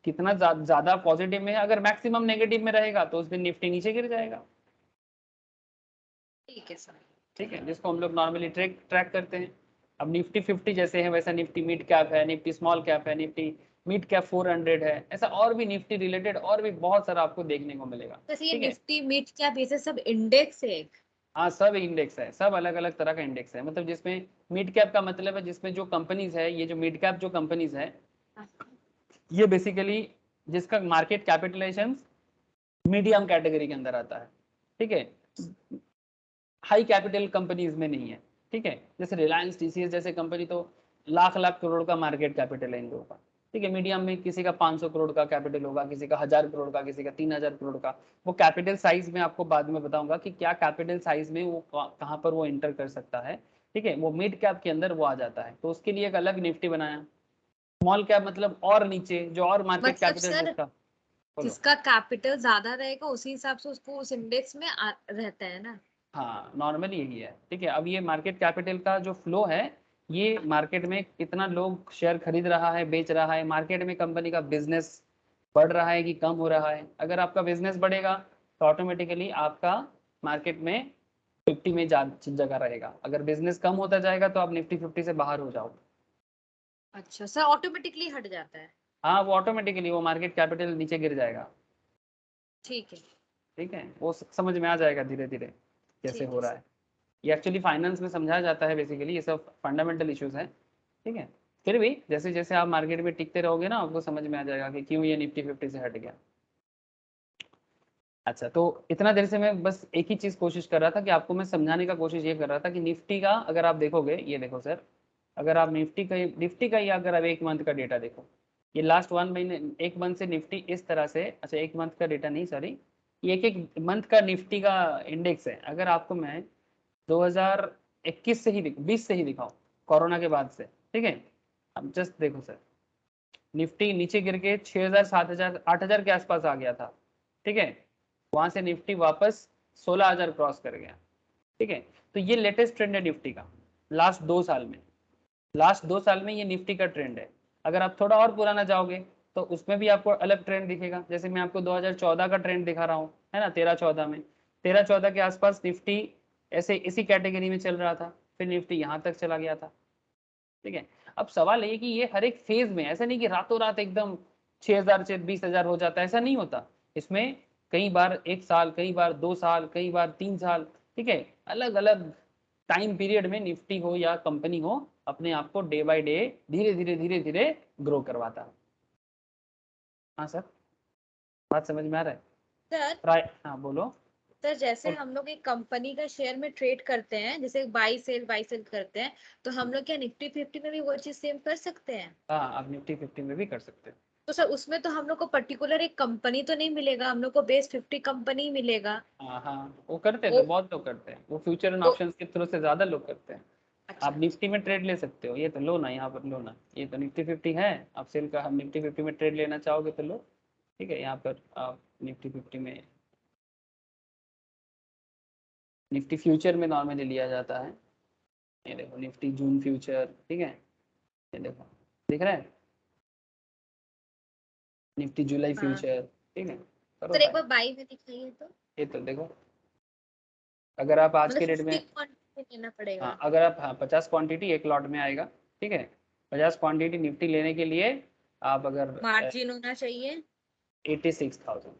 कितना ज्यादा पॉजिटिव में है, अगर मैक्सिमम नेगेटिव में रहेगा तो उस दिन निफ्टी नीचे गिर जाएगा। ठीक है सर। ठीक है, जिसको हम लोग नॉर्मली ट्रैक करते हैं। अब निफ्टी 50 जैसे है वैसा निफ्टी मिड कैप है, निफ्टी स्मॉल कैप है, निफ्टी मिड कैप 400 है, ऐसा और भी निफ्टी रिलेटेड और भी बहुत सारा आपको देखने को मिलेगा। जैसे ये ठीक है, निफ्टी मिड कैप ये सब इंडेक्स है एक। हाँ सब इंडेक्स है, सब अलग अलग तरह का इंडेक्स है। मतलब जिसमें मिड कैप का मतलब है जिसमें जो कंपनीज है, ये जो मिड कैप जो कंपनीज है, ये बेसिकली जिसका मार्केट कैपिटलाइजेशन मीडियम कैटेगरी के अंदर आता है, ठीक है, हाई कैपिटल कंपनीज में नहीं है। ठीक है, जैसे रिलायंस, टीसीएस जैसे कंपनी तो लाख लाख करोड़ का मार्केट कैपिटल है इन लोगों का। ठीक है, मीडियम में किसी का 500 करोड़ का कैपिटल होगा, किसी का 1000 करोड़ का, किसी का 3000 करोड़ का। वो कैपिटल साइज में आपको बाद में बताऊंगा कि क्या कैपिटल साइज में वो कहाँ पर वो एंटर कर सकता है। ठीक है, वो मिड कैप के अंदर वो आ जाता है, तो उसके लिए एक अलग निफ्टी बनाया। स्मॉल कैप मतलब और नीचे, जो और मार्केट मतलब कैपिटल सर जिसका, बोलो। जिसका कैपिटल ज्यादा रहेगा उसी हिसाब से उसको उस इंडेक्स में रहता है ना। हाँ नॉर्मली यही है। ठीक है, अब ये मार्केट कैपिटल का जो फ्लो है, ये मार्केट में कितना लोग शेयर खरीद रहा है, बेच रहा है, मार्केट में कंपनी का बिजनेस बढ़ रहा है कि कम हो रहा है। अगर आपका बिजनेस बढ़ेगा तो ऑटोमेटिकली आपका मार्केट में 50 में जगह रहेगा। अगर बिजनेस कम होता जाएगा तो आप निफ्टी 50 से बाहर हो जाओगे। अच्छा सर, ऑटोमेटिकली हट जाता है। हाँ, वो ऑटोमेटिकली वो मार्केट कैपिटल नीचे गिर जाएगा। ठीक है। ठीक है, वो समझ में आ जाएगा धीरे धीरे कैसे ठीक हो है रहा सर। है। ये एक्चुअली फाइनेंस में समझाया जाता है, बेसिकली ये सब फंडामेंटल इश्यूज हैं। ठीक है, फिर भी जैसे जैसे आप मार्केट में टिकते रहोगे ना, आपको समझ में आ जाएगा कि क्यों ये निफ्टी 50 से हट गया। अच्छा, तो इतना देर से मैं बस एक ही चीज कोशिश कर रहा था कि आपको मैं समझाने का कोशिश ये कर रहा था कि निफ्टी का अगर आप देखोगे, ये देखो सर, अगर आप निफ्टी का ही अगर आप 1 मंथ का डेटा देखो, ये लास्ट 1 महीने 1 मंथ से निफ्टी इस तरह से, अच्छा 1 मंथ का डेटा नहीं, सॉरी, ये एक एक मंथ का निफ्टी का इंडेक्स है। अगर आपको मैं 2021 से ही 20 से ही दिखाऊं, कोरोना के बाद से, ठीक है, अब जस्ट देखो सर, निफ्टी नीचे गिर के 6000, 7000, 8000 के आसपास आ गया था। ठीक है, वहां से निफ्टी वापस 16000 क्रॉस कर गया। ठीक है, तो ये लेटेस्ट ट्रेंड है निफ्टी का लास्ट 2 साल में। लास्ट 2 साल में ये निफ्टी का ट्रेंड है। अगर आप थोड़ा और पुराना जाओगे तो उसमें भी आपको अलग ट्रेंड दिखेगा। जैसे मैं आपको 2014 का ट्रेंड दिखा रहा हूँ, है ना, 13-14 में, 13-14 के आसपास निफ्टी ऐसे इसी कैटेगरी में चल रहा था, फिर निफ्टी यहाँ तक चला गया था। ठीक है, अब सवाल ये कि ये हर एक फेज में, ऐसा नहीं कि रातों रात एकदम 6000 से 20000 हो जाता है, ऐसा नहीं होता। इसमें कई बार 1 साल, कई बार 2 साल, कई बार 3 साल, ठीक है, अलग अलग टाइम पीरियड में निफ्टी हो या कंपनी हो, अपने आप को डे बाय डे धीरे धीरे ग्रो करवाता है। हाँ सर, बात समझ में आ रहा है? सर ट्राई, हाँ बोलो। सर जैसे और हम लोग एक कंपनी का शेयर में ट्रेड करते हैं, जैसे बाई सेल करते हैं, तो हम लोग क्या निफ्टी 50 में भी वो चीज सेम कर सकते हैं? हाँ, आप निफ्टी 50 में भी कर सकते हैं। तो सर उसमें तो हम लोग को पर्टिकुलर एक कंपनी तो नहीं मिलेगा, हम लोग को बेस 50 कंपनी ही मिलेगा। हाँ हाँ, वो करते हैं, वो तो बहुत लोग करते हैं, वो फ्यूचर एंड तो ऑप्शंस के थ्रू से ज़्यादा लोग करते हैं। अच्छा आप निफ्टी में ट्रेड ले सकते हो, ये तो लो ना, यहाँ पर लो ना, ये तो निफ्टी 50 है, आप सेल का हम निफ्टी 50 में ट्रेड लेना चाहोगे तो लो। ठीक है, यहाँ पर आप निफ्टी 50 में, निफ्टी फ्यूचर में नॉर्मली लिया जाता है। ये देखो निफ्टी जून फ्यूचर, ठीक है, ये देखो, दिख रहा है, निफ्टी जुलाई हाँ फ्यूचर, ठीक है, करो सर, एक भाई। बार बाई में दिखाइए तो। ये तो देखो, अगर आप आज मतलब के रेट 50 में, क्वांटिटी लेना हाँ पड़ेगा? अगर आप, हाँ 50 क्वांटिटी एक लॉट में आएगा, ठीक है, 50 क्वांटिटी निफ्टी लेने के लिए आप अगर मार्जिन होना चाहिए। 86,000,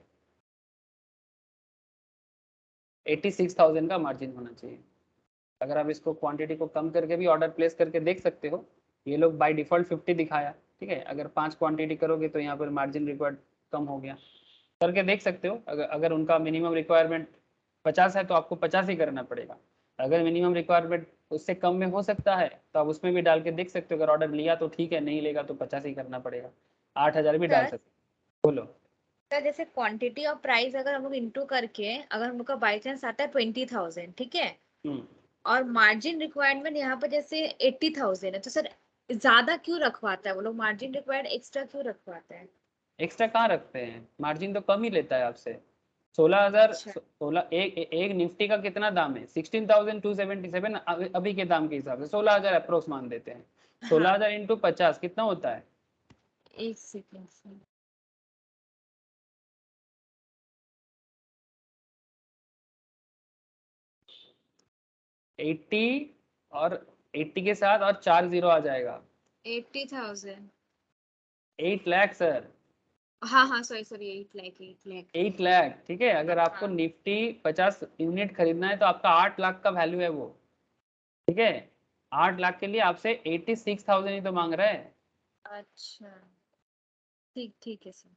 86,000 का मार्जिन होना चाहिए। अगर आप इसको क्वांटिटी को कम करके भी ऑर्डर प्लेस करके देख सकते हो, ये लोग बाय डिफॉल्ट 50 दिखाया, ठीक है, अगर 5 क्वांटिटी करोगे तो यहाँ पर मार्जिन रिक्वायर्ड कम हो गया, करके देख सकते हो। अगर उनका मिनिमम रिक्वायरमेंट 50 है तो आपको 50 ही करना पड़ेगा। अगर मिनिमम रिक्वायरमेंट उससे कम में हो सकता है तो आप उसमें भी डाल के देख सकते हो, अगर ऑर्डर लिया तो ठीक है, नहीं लेगा तो 50 ही करना पड़ेगा, 8,000 भी डाल सर सकते हो। बोलो। सर जैसे क्वांटिटी और प्राइस अगर हम लोग इंटू करके, अगर हम लोग का बाई चांस आता है 20,000, ठीक है, हम्म, और मार्जिन रिक्वायरमेंट यहाँ पर जैसे 80,000 है, तो सर ज्यादा क्यों रखवाता है वो लोग? मार्जिन रिक्वायर्ड एक्स्ट्रा क्यों रखवाता है? एक्स्ट्रा कहाँ रखते हैं, मार्जिन तो कम ही लेता है आपसे। 16,000, अच्छा 16 एक निफ्टी का कितना दाम है, 16,277 अभी के दाम के हिसाब से 16,000 अप्रोक्स मान देते हैं। हाँ, 16,000 इंटू 50 कितना होता है? एक सेकेंड सर। 80, और 80 के साथ और 4 जीरो आ जाएगा, 80,000। 8 लाख सर, हाँ हाँ, सॉरी सॉरी, 8 लाख 8 लाख। 8 लाख, ठीक है, अगर आपको हाँ। निफ्टी 50 यूनिट खरीदना है तो आपका 8 लाख का वैल्यू है वो, ठीक है, 8 लाख के लिए आपसे 86,000 ही तो मांग रहा है। अच्छा, ठीक ठीक है सर।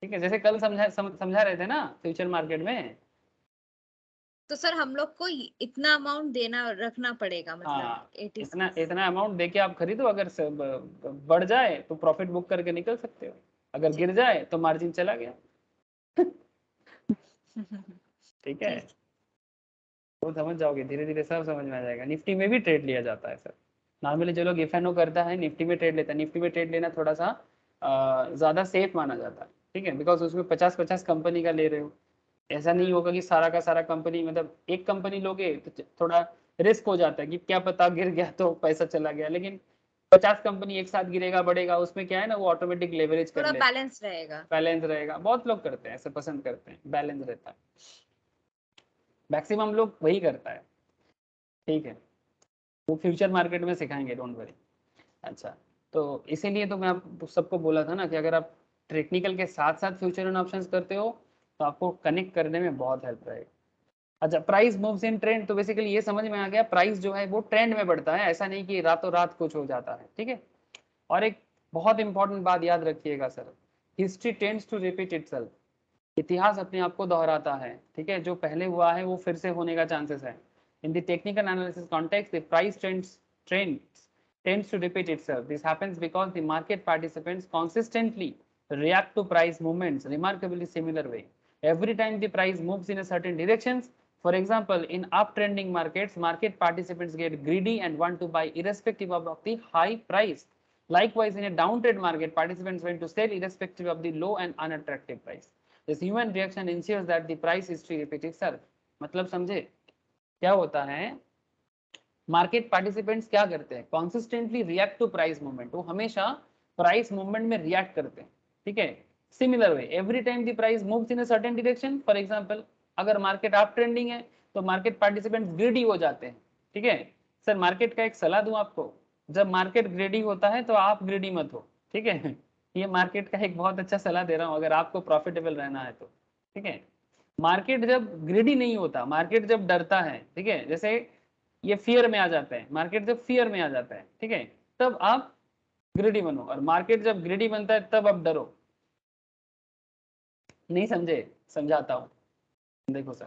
ठीक है, जैसे कल समझा रहे थे ना फ्यूचर मार्केट में। तो सर हम लोग को इतना अमाउंट देना रखना पड़ेगा, मतलब हाँ, इतना 86? इतना अमाउंट देके आप खरीदो, अगर बढ़ जाए तो प्रॉफिट बुक करके निकल सकते हो, अगर जी। गिर जाए तो मार्जिन चला गया। ठीक है, ठीक। वो समझ जाओगे, धीरे धीरे सब समझ में आ जाएगा। निफ्टी में भी ट्रेड लिया जाता है सर, नॉर्मली जो लोग इफ एन ओ करता है निफ्टी में ट्रेड लेता है, निफ्टी में ट्रेड लेना थोड़ा सा ज़्यादा सेफ माना जाता है, ठीक है, बिकॉज उसमें 50-50 कंपनी का ले रहे हो। ऐसा नहीं हाँ होगा कि सारा का सारा कंपनी, मतलब एक कंपनी लोगे तो थोड़ा रिस्क हो जाता है कि क्या पता गिर गया तो पैसा चला गया, लेकिन 50 कंपनी एक साथ गिरेगा बढ़ेगा, उसमें क्या है ना, वो ऑटोमेटिक लेवरेज कर थोड़ा ले, बैलेंस रहेगा। बैलेंस रहेगा, बहुत लोग करते हैं ऐसे, पसंद करते हैं, बैलेंस रहता है, मैक्सिमम लोग वही करता है। ठीक है, वो फ्यूचर मार्केट में सिखाएंगे, डोंट वरी। अच्छा, तो इसीलिए तो मैं आप सबको बोला था ना कि अगर आप टेक्निकल के साथ साथ फ्यूचर एंड ऑप्शंस करते हो तो आपको कनेक्ट करने में बहुत हेल्प रहेगा। अच्छा, प्राइस मूव्स इन ट्रेंड, तो बेसिकली ये समझ में आ गया, प्राइस जो है वो ट्रेंड में बढ़ता है, ऐसा नहीं कि रातों रात कुछ हो जाता है, ठीक है। और एक बहुत इंपॉर्टेंट बात याद रखिएगा sir, history tends to repeat itself, इतिहास अपने आप को दोहराता है, ठीक है, जो पहले हुआ है वो फिर से होने का चांसेस है। In the technical analysis context the price trends tends to repeat itself. This happens because the market participants consistently react to price movements remarkably similar way. Every time the price moves in a certain direction, for example, in uptrending markets, market participants get greedy and want to buy irrespective of the high price. Likewise, in a downtrend market, participants want to sell irrespective of the low and unattractive price. This human reaction ensures that the price history repeats itself. मतलब समझे क्या होता है, market participants क्या करते हैं, consistently react to price movement, वो हमेशा प्राइस मूवमेंट में रिएक्ट करते हैं, ठीक है, similar way every time the price moves in a certain direction. For example, अगर मार्केट अप ट्रेंडिंग है तो मार्केट पार्टिसिपेंट्स ग्रीडी हो जाते हैं, ठीक है। सर मार्केट का एक सलाह दूं आपको, जब मार्केट ग्रीडी होता है तो आप ग्रीडी मत हो, ठीक है। ये मार्केट का एक बहुत अच्छा सलाह दे रहा हूं, अगर आपको प्रॉफिटेबल रहना है तो, ठीक है। मार्केट जब ग्रीडी नहीं होता, मार्केट जब डरता है, ठीक है, जैसे ये फियर में आ जाता है, मार्केट जब फियर में आ जाता है, ठीक है, तब आप ग्रेडी बनो, और मार्केट जब ग्रेडी बनता है तब आप डरो। नहीं समझे, समझाता हूं, देखो सर,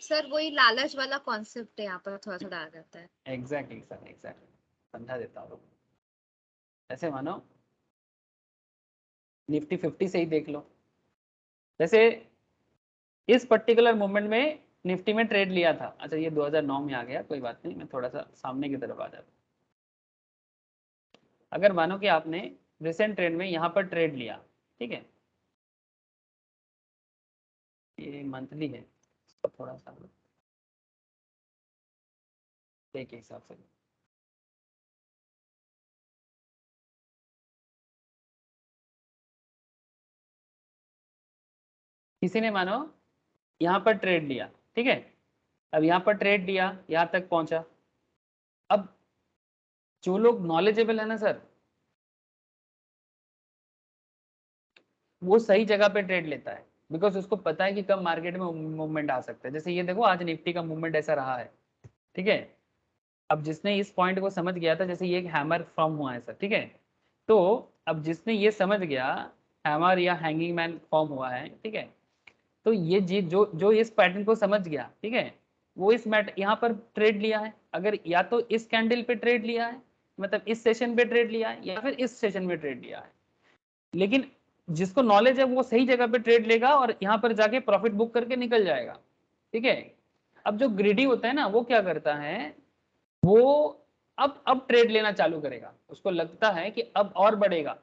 सर वही लालच वाला कॉन्सेप्ट है यहाँ पर थोड़ा थोड़ा आ जाता है। एग्जैक्टली सर, एग्जैक्टली समझा देता हूँ। ऐसे मानो निफ्टी 50 से ही देख लो, जैसे इस पर्टिकुलर मोमेंट में निफ्टी में ट्रेड लिया था। अच्छा ये 2009 में आ गया, कोई बात नहीं, मैं थोड़ा सा सामने की तरफ आ जाता हूँ। अगर मानो कि आपने रिसेंट ट्रेड में यहाँ पर ट्रेड लिया, ठीक है, ये मंथली है, तो थोड़ा सा डे के हिसाब से, किसी ने मानो यहाँ पर ट्रेड लिया, ठीक है, अब यहाँ पर ट्रेड लिया, यहाँ तक पहुंचा। अब जो लोग नॉलेजेबल है ना सर, वो सही जगह पे ट्रेड लेता है, बिकॉज उसको पता है कि कब मार्केट में मूवमेंट आ सकता है। जैसे ये देखो आज निफ्टी का मूवमेंट ऐसा रहा है, ठीक है। अब जिसने इस पॉइंट को समझ गया था, जैसे ये एक हैमर फॉर्म हुआ है सर, ठीक है, तो अब जिसने ये समझ गया हैमर या हैंगिंग मैन फॉर्म हुआ है, ठीक है, तो ये जी जो जो इस पैटर्न को समझ गया, ठीक है, वो इस मैट यहाँ पर ट्रेड लिया है। अगर या तो इस कैंडल पे ट्रेड लिया है, मतलब इस सेशन पे ट्रेड लिया है, या फिर इस सेशन में ट्रेड लिया है। लेकिन जिसको नॉलेज है वो सही जगह पे ट्रेड लेगा और यहाँ पर जाके प्रॉफिट बुक करके निकल जाएगा, ठीक है। अब जो ग्रीडी होता है ना, वो क्या करता है, वो अब ट्रेड लेना चालू करेगा, उसको लगता है कि अब और बढ़ेगा,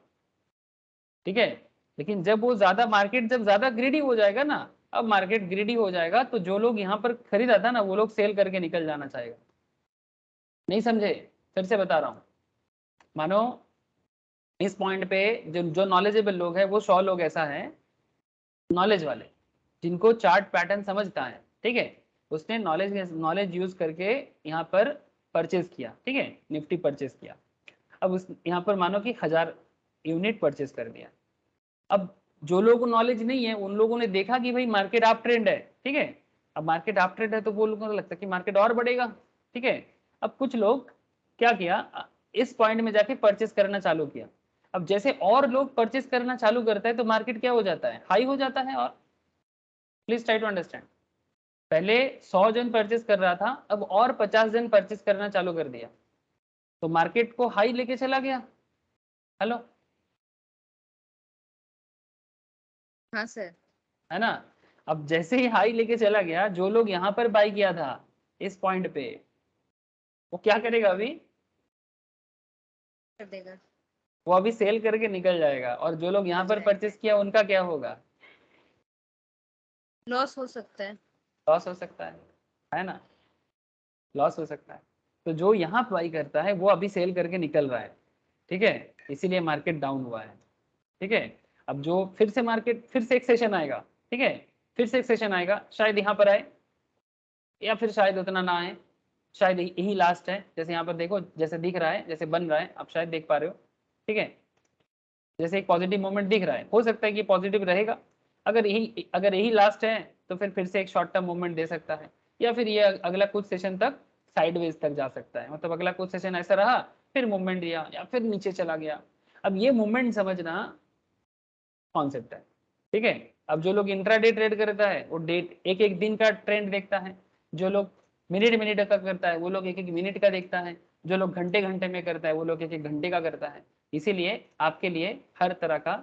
ठीक है। लेकिन जब वो ज्यादा मार्केट जब ज्यादा ग्रीडी हो जाएगा ना, अब मार्केट ग्रीडी हो जाएगा, तो जो लोग यहाँ पर खरीदा था ना, वो लोग सेल करके निकल जाना चाहेगा। नहीं समझे, फिर से बता रहा हूँ। मानो इस पॉइंट पे जो जो नॉलेजेबल लोग हैं, वो 100 लोग ऐसा है नॉलेज वाले, जिनको चार्ट पैटर्न समझता है, ठीक है, उसने नॉलेज यूज करके यहाँ पर परचेज किया, ठीक है, निफ्टी परचेज किया। अब उस यहाँ पर मानो कि 1000 यूनिट परचेज कर दिया। अब जो लोगों को नॉलेज नहीं है, उन लोगों ने देखा कि भाई मार्केट अप ट्रेंड है, ठीक है, अब मार्केट अप ट्रेंड है तो वो लोगों को लगता है कि मार्केट और बढ़ेगा, ठीक है। अब कुछ लोग क्या किया, इस पॉइंट में जाके परचेस करना चालू किया। अब जैसे और लोग परचेस करना चालू करता है तो मार्केट क्या हो जाता है, हाई हो जाता है। और प्लीज ट्राई टू अंडरस्टैंड, पहले 100 जन परचेस कर रहा था, अब और 50 जन परचेस करना चालू कर दिया, तो मार्केट को हाई लेके चला गया। हेलो, हाँ सर। है ना। अब जैसे ही हाई लेके चला गया, जो लोग यहाँ पर बाई किया था इस पॉइंट पे, वो क्या करेगा अभी, कर देगा। वो अभी सेल करके निकल जाएगा। और जो लोग यहाँ पर परचेस किया, उनका क्या होगा, लॉस हो सकता है। लॉस हो सकता है ना, लॉस हो सकता है। तो जो यहाँ बाई करता है वो अभी सेल करके निकल रहा है, ठीक है, इसीलिए मार्केट डाउन हुआ है, ठीक है। अब जो फिर से मार्केट फिर से एक सेशन आएगा, ठीक है, फिर से एक सेशन आएगा, शायद यहाँ पर आए या फिर शायद उतना ना आए, शायद यही लास्ट है। जैसे यहाँ पर देखो, जैसे दिख रहा है, जैसे बन रहा है, आप शायद देख पा रहे हो, ठीक है, जैसे एक पॉजिटिव मोमेंट दिख रहा है, हो सकता है कि पॉजिटिव रहेगा। अगर यही लास्ट है तो फिर से एक शॉर्ट टर्म मूवमेंट दे सकता है, या फिर ये अगला कुछ सेशन तक साइडवेज तक जा सकता है, मतलब अगला कुछ सेशन ऐसा रहा, फिर मूवमेंट दिया या फिर नीचे चला गया। अब ये मूवमेंट समझना कॉन्सेप्ट है, ठीक है। अब जो लोग इंट्राडे ट्रेड करता है, वो डेट एक एक दिन का ट्रेंड देखता है। जो लोग मिनट मिनट का करता है, वो लोग एक एक मिनट का देखता है। जो लोग घंटे घंटे में करता है, वो लोग एक एक घंटे का करता है। इसीलिए आपके लिए हर तरह का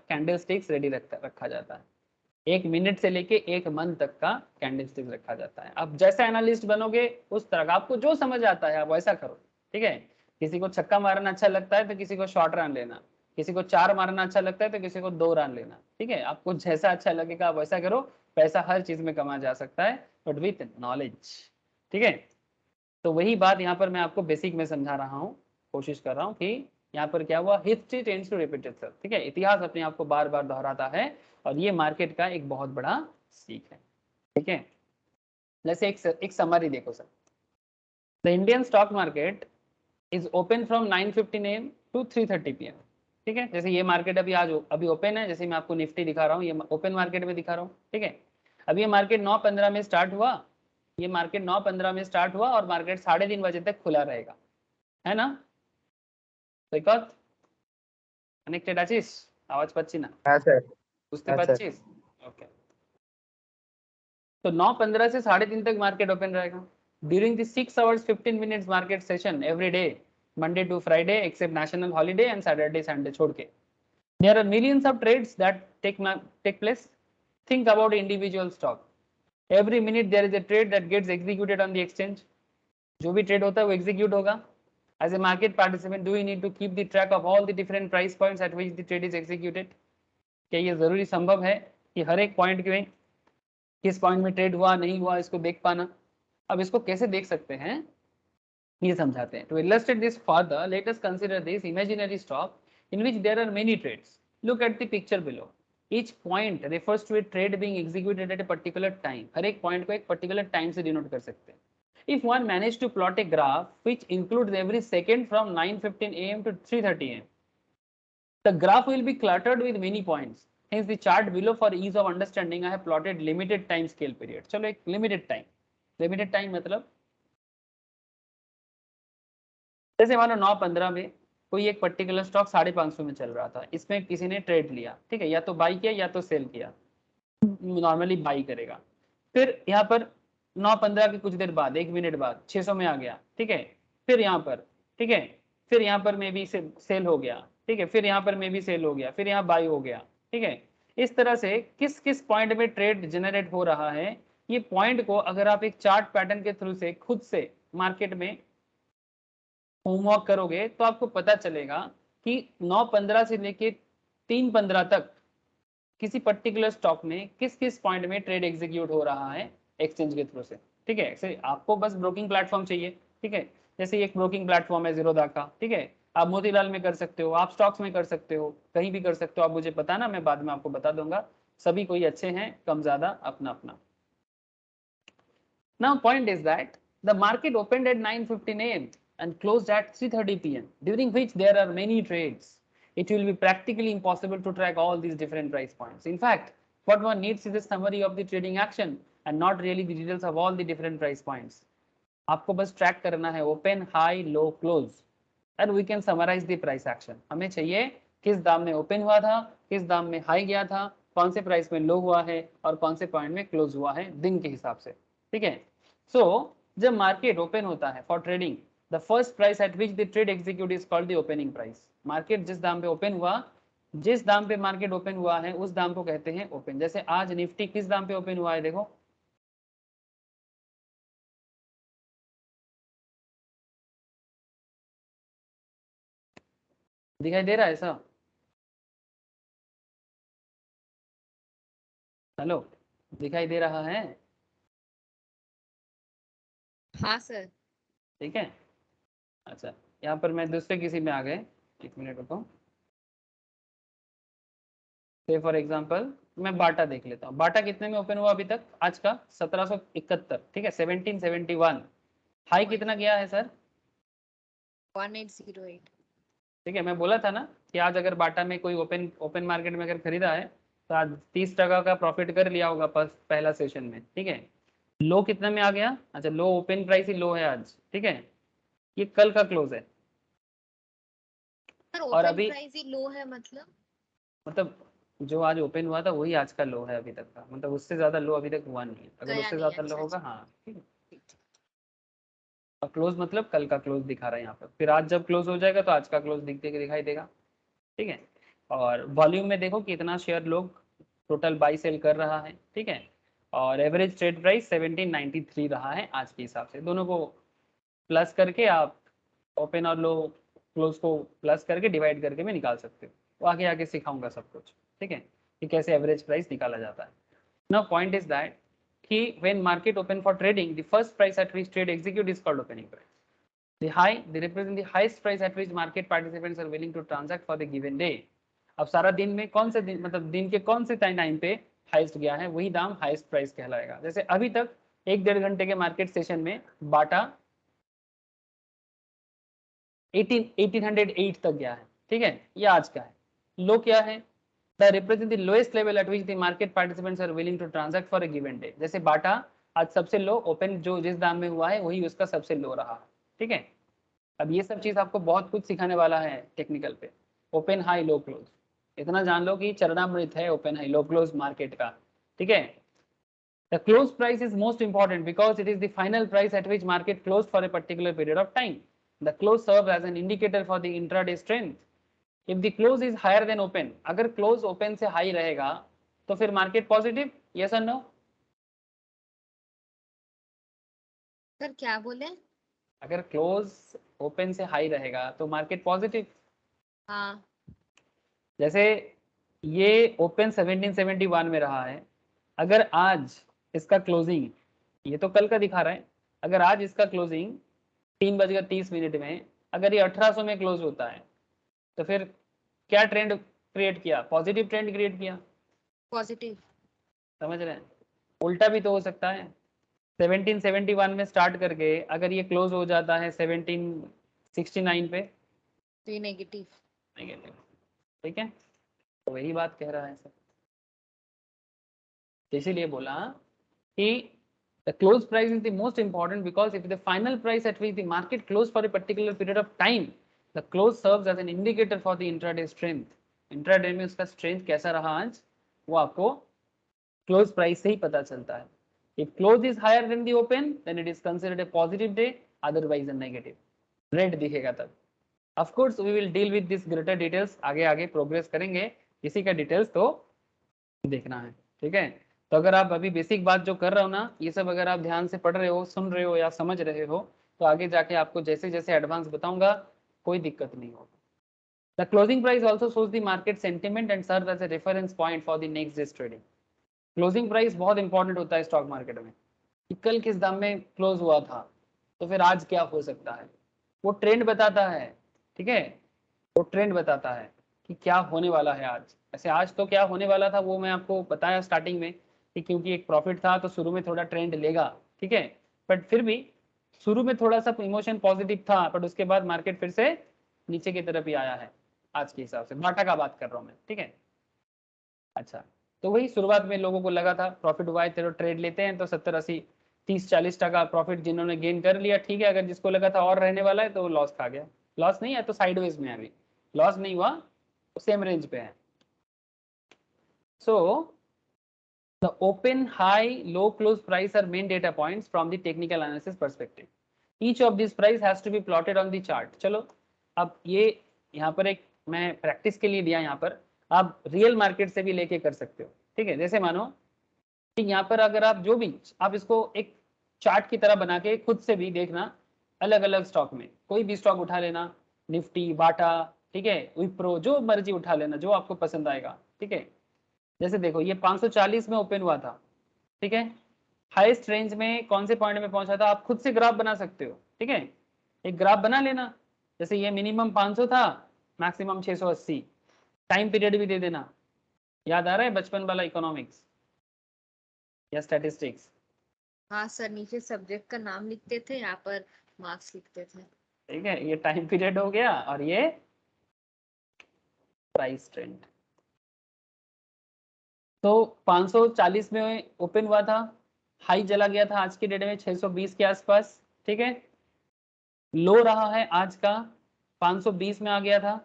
कैंडल स्टिक्स रेडी रखा जाता है। 1 मिनट से लेके 1 मंथ तक का कैंडल स्टिक्स रखा जाता है। आप जैसा एनालिस्ट बनोगे, उस तरह का आपको जो समझ आता है आप वैसा करो, ठीक है। किसी को छक्का मारना अच्छा लगता है तो किसी को शॉर्ट रन लेना, किसी को 4 मारना अच्छा लगता है तो किसी को 2 रन लेना, ठीक है। आपको जैसा अच्छा लगेगा आप वैसा करो। पैसा हर चीज में कमा जा सकता है, बट विथ नॉलेज, ठीक है। तो वही बात यहाँ पर मैं आपको बेसिक में समझा रहा हूँ, कोशिश कर रहा हूँ कि यहाँ पर क्या हुआ, history tends to repeat itself, ठीक है, इतिहास अपने आप को बार बार दोहराता है। और ये मार्केट का एक बहुत बड़ा सीख है, ठीक है। जैसे एक समरी देखो sir, the Indian stock market is open from 9:15 AM to 3:30 PM, ठीक है। जैसे ये मार्केट अभी ओपन है, जैसे मैं आपको निफ्टी दिखा रहा हूँ, ये ओपन मार्केट में दिखा रहा हूँ, ठीक है। अब ये मार्केट 9:15 में स्टार्ट हुआ, ये मार्केट 9:15 में स्टार्ट हुआ और मार्केट 3:30 तक खुला रहेगा, है ना। तो कनेक्टेड आशीष, आवाज पच्ची ना হ্যাঁ স্যার বুঝতে হ্যাঁ স্যার পারছিস ओके तो 9:15 से 3:30 तक मार्केट ओपन रहेगा during the 6 hours 15 minutes market session every day Monday to Friday except national holiday and Saturday Sunday छोड़ के there are millions of trades that take place think about individual stock every minute there is a trade that gets executed on the exchange जो भी trade होता है वो execute होगा as a market participant do you need to keep the track of all the different price points at which the trade is executed क्या ये जरूरी संभव है कि हर एक पॉइंट में किस पॉइंट में ट्रेड हुआ नहीं हुआ इसको देख पाना अब इसको कैसे देख सकते हैं ये समझाते हैं to illustrate this further let us consider this imaginary stock in which there are many trades look at the picture below each point refers to a trade being executed at a particular time हर एक point को एक particular time से denote कर सकते हैं if one managed to plot a graph which includes every second from 9:15 am to 3:30 am the graph will be cluttered with many points hence the chart below for ease of understanding I have plotted limited time scale period चलो एक limited time मतलब जैसे मानो 9:15 में कोई एक particular stock 550 में चल रहा था इसमें किसी ने ट्रेड लिया ठीक है या तो बाई किया या तो सेल किया नॉर्मली बाई करेगा फिर यहाँ पर 9:15 के कुछ देर बाद 1 मिनट बाद 600 में आ गया ठीक है फिर यहाँ पर ठीक है फिर यहाँ पर में भी सेल हो गया ठीक है फिर यहाँ पर में भी सेल हो गया फिर यहाँ बाई हो गया ठीक है इस तरह से किस किस पॉइंट में ट्रेड जनरेट हो रहा है ये पॉइंट को अगर आप एक चार्ट पैटर्न के थ्रू से खुद से मार्केट में होमवर्क करोगे तो आपको पता चलेगा कि 9:15 से लेके 3:15 तक किसी पर्टिकुलर स्टॉक में किस किस पॉइंट में ट्रेड एग्जीक्यूट हो रहा है एक्सचेंज के थ्रू से ठीक है ऐसे आपको बस ब्रोकिंग प्लेटफॉर्म चाहिए ठीक है जैसे एक ब्रोकिंग प्लेटफॉर्म है जीरोधा का ठीक है आप मोतीलाल में कर सकते हो आप स्टॉक्स में कर सकते हो कहीं भी कर सकते हो आप मुझे पता ना मैं बाद में आपको बता दूंगा सभी कोई अच्छे हैं कम ज्यादा अपना अपना Now point is that the market opened at 9:15 am and closed at 3:30 pm during which there are many trades. It will be practically impossible to track all these different price points. In fact, what one needs is a summary of the trading action and not really the details of all the different price points. आपको बस track करना है open high low close and we can summarise the price action हमें चाहिए किस दाम में open हुआ था किस दाम में हाई गया था कौन से प्राइस में लो हुआ है और कौन से पॉइंट में क्लोज हुआ है दिन के हिसाब से ठीक है सो जब मार्केट ओपन होता है for trading the first price at which the trade execute is called the opening price market जिस दाम पे ओपन हुआ जिस दाम पे मार्केट ओपन हुआ है उस दाम को कहते हैं ओपन जैसे आज निफ्टी किस दाम पे ओपन हुआ है देखो दिखाई दे रहा है ऐसा हेलो दिखाई दे रहा है हाँ सर ठीक है अच्छा यहाँ पर मैं दूसरे किसी में आ गए एक मिनट रुको से फॉर एग्जांपल मैं बाटा देख लेता हूँ बाटा कितने में ओपन हुआ अभी तक आज का 1771 ठीक है 1771 हाई कितना गया है सर 1808 ठीक है मैं बोला था ना कि आज अगर बाटा में कोई ओपन मार्केट में अगर खरीदा है तो आज 30% का प्रॉफिट कर लिया होगा पहला सेशन में ठीक है लो कितने में आ गया अच्छा लो ओपन प्राइस ही लो है आज ठीक है ये कल का क्लोज है सर और ओपन अभी प्राइस ही लो है मतलब जो आज ओपन हुआ था वही आज का लो है अभी तक का मतलब उससे ज्यादा लो अभी तक हुआ नहीं है अगर गया उससे नहीं ज्यादा लो अच्छा होगा अच्छा हाँ ठीक है और क्लोज मतलब कल का क्लोज दिखा रहा है यहाँ पर फिर आज जब क्लोज हो जाएगा तो आज का क्लोज दिखाई देगा ठीक है और वॉल्यूम में देखो कितना शेयर लोग टोटल बाई सेल कर रहा है ठीक है और एवरेज ट्रेड प्राइस 1793 रहा है आज के हिसाब से दोनों को प्लस करके आप ओपन और लो क्लोज को प्लस करके डिवाइड करके भी निकाल सकते हो तो आगे आगे सिखाऊंगा सब कुछ ठीक है कि कैसे एवरेज प्राइस निकाला जाता है नाउ पॉइंट इज दैट कि when market open for trading the first price at which trade execute is called opening price the high they represent the highest price at which market participants are willing to transact for the given day अब सारा दिन में कौन से दिन मतलब दिन के कौन से टाइम पे हाईएस्ट गया है वही दाम हाईएस्ट प्राइस कहलाएगा जैसे अभी तक 1-1.5 घंटे के मार्केट सेशन में बाटा 1808 तक गया है ठीक है ये आज का है लो क्या है the represent the lowest level at which the market participants are willing to transact for a given day जैसे बाटा आज सबसे लो ओपन जो जिस दाम में हुआ है वही उसका सबसे लो रहा है ठीक है अब ये सब चीज आपको बहुत कुछ सिखाने वाला है टेक्निकल पे ओपन हाई लो क्लोज इतना जान लो कि चरणामृत है open high low close market का, ठीक है। The close price is most important because it is the final price at which market closed for a particular period of time. The close serves as an indicator for the intraday strength. If the close is higher than open, अगर close open से high रहेगा तो फिर market positive, yes or no? Sir क्या बोले? अगर close open से high रहेगा तो market positive। हाँ जैसे ये ओपन 1771 में रहा है, अगर आज इसका क्लोजिंग, ये तो कल का दिखा रहा है, अगर आज इसका क्लोजिंग 3:30 में अगर ये 1800 में क्लोज होता है तो फिर क्या ट्रेंड क्रिएट किया? पॉजिटिव ट्रेंड क्रिएट किया। पॉजिटिव। समझ रहे हैं? उल्टा भी तो हो सकता है, 1771 में स्टार्ट करके अगर ये क्लोज हो जाता है 1769 पे तो ये नेगेटिव। नेगेटिव, ठीक है। तो वही बात कह रहा है सर, इसीलिए बोला कि the close price is the most important because if the final price at which the market closed for a particular period of time, the close serves as an indicator for the intraday strength. Intraday में उसका strength कैसा रहा आज वो आपको close price से ही पता चलता है। If close is higher than the open, then it is considered a positive day, otherwise a negative. Red दिखेगा तब। Of course, we will deal with this greater details, आगे आगे प्रोग्रेस करेंगे, इसी का डिटेल्स तो देखना है, ठीक है। तो अगर आप अभी बेसिक बात जो कर रहे हो ना, ये सब अगर आप ध्यान से पढ़ रहे हो, सुन रहे हो या समझ रहे हो, तो आगे जाके आपको जैसे जैसे एडवांस बताऊंगा कोई दिक्कत नहीं होगा। The closing price also shows the market sentiment and serves as a reference point for the next day's trading. Closing price बहुत इंपॉर्टेंट होता है स्टॉक मार्केट में, कि कल किस दाम में क्लोज हुआ था तो फिर आज क्या हो सकता है, वो ट्रेंड बताता है, ठीक है। वो ट्रेंड बताता है कि क्या होने वाला है आज। ऐसे आज तो क्या होने वाला था वो मैं आपको बताया स्टार्टिंग में कि क्योंकि एक प्रॉफिट था तो शुरू में थोड़ा ट्रेंड लेगा, ठीक है। बट फिर भी शुरू में थोड़ा सा इमोशन पॉजिटिव था, बट उसके बाद मार्केट फिर से नीचे की तरफ ही आया है आज के हिसाब से, बाटा का बात कर रहा हूँ मैं, ठीक है। अच्छा, तो वही शुरुआत में लोगों को लगा था प्रॉफिट हुआ है चलो ट्रेड लेते हैं, तो 70-80-30-40% प्रॉफिट जिन्होंने गेन कर लिया, ठीक है। अगर जिसको लगा था और रहने वाला है तो लॉस खा गया, लॉस नहीं है तो साइडवेज में है, अभी लॉस नहीं हुआ, सेम रेंज पे है। So the open high low close price are main data points from the technical analysis perspective. Each of this price has to be plotted on the chart. चलो अब ये यहाँ पर एक मैं प्रैक्टिस के लिए दिया, यहाँ पर आप रियल मार्केट से भी लेके कर सकते हो, ठीक है। जैसे मानो कि यहाँ पर अगर आप जो भी आप इसको एक चार्ट की तरह बना के खुद से भी देखना, अलग अलग स्टॉक में कोई भी स्टॉक उठा लेना, निफ्टी, बाटा, ठीक है, विप्रो, जो मर्जी उठा लेना जो आपको पसंद आएगा, ठीक है। जैसे देखो ये 540 में ओपन हुआ था, ठीक है। हाईएस्ट रेंज में कौन से पॉइंट में पहुंचा था आप खुद से ग्राफ बना सकते हो, ठीक है। एक ग्राफ बना लेना, जैसे ये मिनिमम 500 था, मैक्सिमम 680, टाइम पीरियड भी दे देना। याद आ रहा है बचपन वाला इकोनॉमिक्स या स्टैटिस्टिक्स? हाँ सर, नीचे सब्जेक्ट का नाम लिखते थे, यहाँ पर मार्क्स लिखते थे। ठीक है, ये टाइम पीरियड हो गया और ये प्राइस ट्रेंड। तो 540 में ओपन हुआ था, हाई चला गया था आज के डेट में 620 के आसपास, ठीक है। लो रहा है आज का 520 में आ गया था,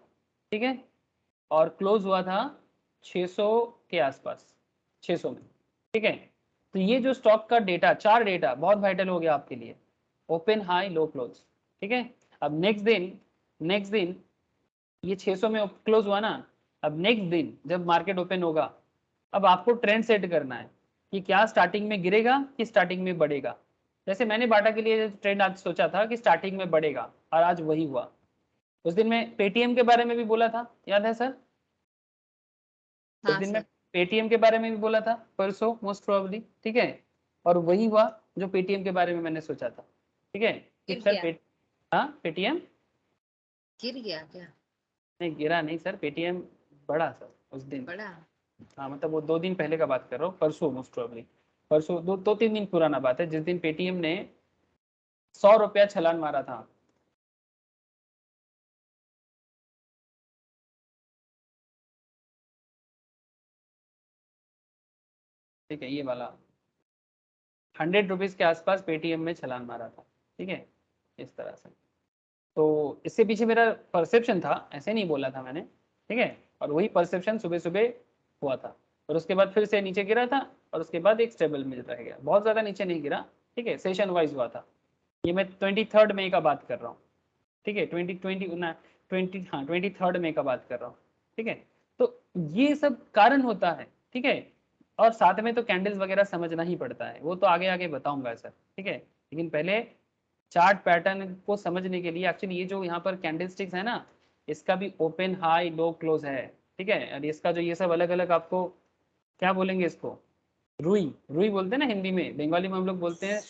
ठीक है, और क्लोज हुआ था 600 के आसपास, 600 में, ठीक है। तो ये जो स्टॉक का डेटा, चार डेटा बहुत वाइटल हो गया आपके लिए, ओपन हाई लो क्लोज, ठीक है। अब नेक्स्ट दिन ये 600 में क्लोज हुआ ना, अब नेक्स्ट दिन जब मार्केट ओपन होगा, अब आपको ट्रेंड सेट करना है कि क्या स्टार्टिंग में गिरेगा कि स्टार्टिंग में बढ़ेगा। जैसे मैंने बाटा के लिए ट्रेंड आज सोचा था कि स्टार्टिंग में बढ़ेगा और आज वही हुआ। उस दिन मैं पेटीएम के बारे में भी बोला था, याद है सर? उस हाँ दिन मैं सर। पेटीएम के बारे में भी बोला था परसों मोस्ट प्रोबेबली, ठीक है। और वही हुआ जो पेटीएम के बारे में मैंने सोचा था, ठीक है। कि गिर सर गया? हाँ पेटीएम गिर गया क्या? नहीं, गिरा नहीं सर, पेटीएम बढ़ा सर उस दिन। बड़ा? हाँ मतलब वो 2 दिन पहले का बात कर रहा हूँ, परसों मोस्ट प्रोबेबली, परसों 2-3 दिन पुराना बात है, जिस दिन पेटीएम ने 100 रुपया छलान मारा था। ठीक है, ये वाला 100 रुपीज के आसपास पेटीएम में छलान मारा था, ठीक है, इस तरह से। तो इससे पीछे मेरा परसेप्शन था, ऐसे नहीं बोला था मैंने, ठीक है। और वही परसेप्शन सुबह सुबह हुआ था, और उसके बाद फिर से नीचे गिरा था, और उसके बाद एक स्टेबल में रह गया, बहुत ज़्यादा नीचे नहीं गिरा, ठीक है, सेशन वाइज हुआ था। ये मैं 23 मई का बात कर रहा हूँ, ठीक है, 23 मई का बात कर रहा हूँ, ठीक है। तो ये सब कारण होता है, ठीक है। और साथ में तो कैंडल्स वगैरह समझना ही पड़ता है, वो तो आगे आगे बताऊंगा सर, ठीक है। लेकिन पहले चार्ट पैटर्न को समझने के लिए एक्चुअली ये जो यहाँ पर कैंडल स्टिक्स है ना, इसका भी ओपन हाई लो क्लोज है, ठीक है। और इसका जो ये सब अलग अलग आपको क्या बोलेंगे इसको, रुई, रुई बोलते हैं ना हिंदी में, बंगाली में हम लोग बोलते हैं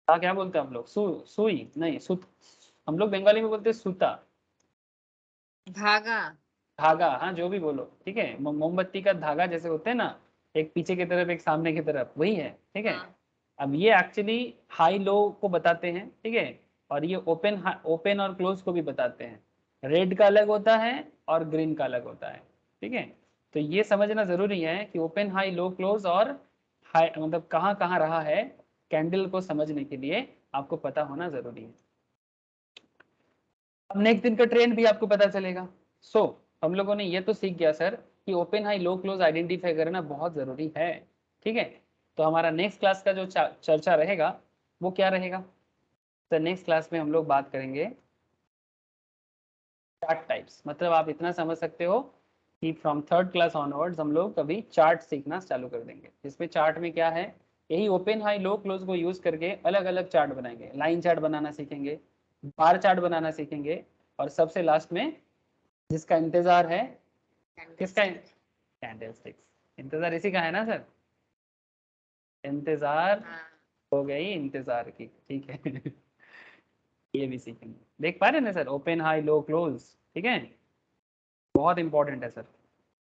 हाँ, क्या बोलते हैं हम लोग, सुई नहीं सुत, हम लोग बंगाली में बोलते हैं सूता, धागा। धागा, हाँ जो भी बोलो, ठीक है। मोमबत्ती का धागा जैसे होते हैं ना, एक पीछे की तरफ एक सामने की तरफ, वही है, ठीक है। हाँ। अब ये एक्चुअली हाई लो को बताते हैं, ठीक है। और ये ओपन और क्लोज को भी बताते हैं। रेड का अलग होता है और ग्रीन का अलग होता है, ठीक है। तो ये समझना जरूरी है कि ओपन हाई लो क्लोज और हाई मतलब कहाँ कहाँ रहा है, कैंडल को समझने के लिए आपको पता होना जरूरी है। अब नेक्स्ट दिन का ट्रेंड भी आपको पता चलेगा। सो हम लोगों ने ये तो सीख गया सर कि open high low close identify करना बहुत जरूरी है, ठीक है। तो हमारा नेक्स्ट क्लास का जो चर्चा रहेगा वो क्या रहेगा सर, नेक्स्ट क्लास में हम लोग बात करेंगे चार्ट टाइप्स। मतलब आप इतना समझ सकते हो कि फ्रॉम थर्ड क्लास ऑनवर्ड्स हम लोग कभी चार्ट सीखना चालू कर देंगे, जिसमें चार्ट में क्या है, यही ओपन हाई लो क्लोज को यूज करके अलग अलग चार्ट बनाएंगे, लाइन चार्ट बनाना सीखेंगे, बार चार्ट बनाना सीखेंगे, और सबसे लास्ट में जिसका इंतजार है, किसका, कैंडल स्टिक्स, इंतजार इसी का है ना सर, इंतजार हाँ। हो गई इंतजार की, ठीक है। ये भी सीखेंगे, देख पा रहे हैं ना sir, open high low close, ठीक है, बहुत इंपॉर्टेंट है सर।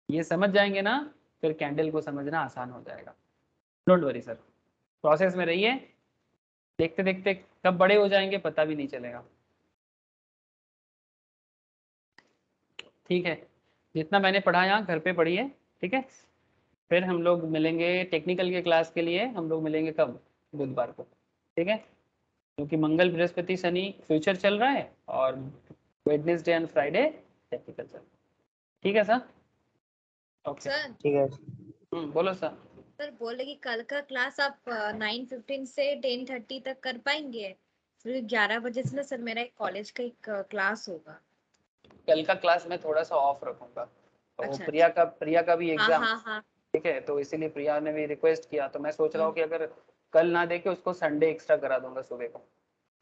ये समझ जाएंगे ना, फिर कैंडल को समझना आसान हो जाएगा। डोंट वरी सर, प्रोसेस में रहिए, देखते देखते कब बड़े हो जाएंगे पता भी नहीं चलेगा, ठीक है। जितना मैंने पढ़ाया घर पे पढ़िए, ठीक है। फिर हम लोग मिलेंगे टेक्निकल के क्लास के लिए, हम लोग मिलेंगे कब, बुधवार को, ठीक है। क्योंकि मंगल बृहस्पति शनि फ्यूचर चल रहा है, और वेडनेसडे एंड फ्राइडे टेक्निकल चल रहा है, ठीक है सर, ओके। सर ठीक है। बोलो सर। सर बोले कि कल का क्लास आप 9:15 से 10:30 तक कर पाएंगे? फिर 11 बजे से ना सर मेरा एक कॉलेज का एक क्लास होगा। कल का क्लास मैं थोड़ा सा ऑफ रखूंगा, तो अच्छा अच्छा। प्रिया का भी हाँ एग्जाम, हाँ हाँ। ठीक है। तो इसीलिए प्रिया ने भी रिक्वेस्ट किया, तो मैं सोच रहा हूँ हम्म, कि अगर कल ना देके उसको संडे एक्स्ट्रा करा दूंगा सुबह को, ठीक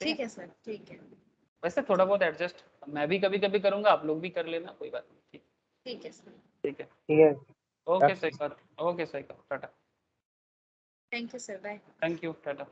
ठीक है। है सर, ठीक है। वैसे थोड़ा बहुत एडजस्ट मैं भी कभी कभी करूंगा, आप लोग भी कर लेना, कोई बात नहीं, ठीक, ठीक है सर। ठीक है। ठीक है। ओके सही बात, ओके सही, tata, thank you sir, bye. Thank you, Tata.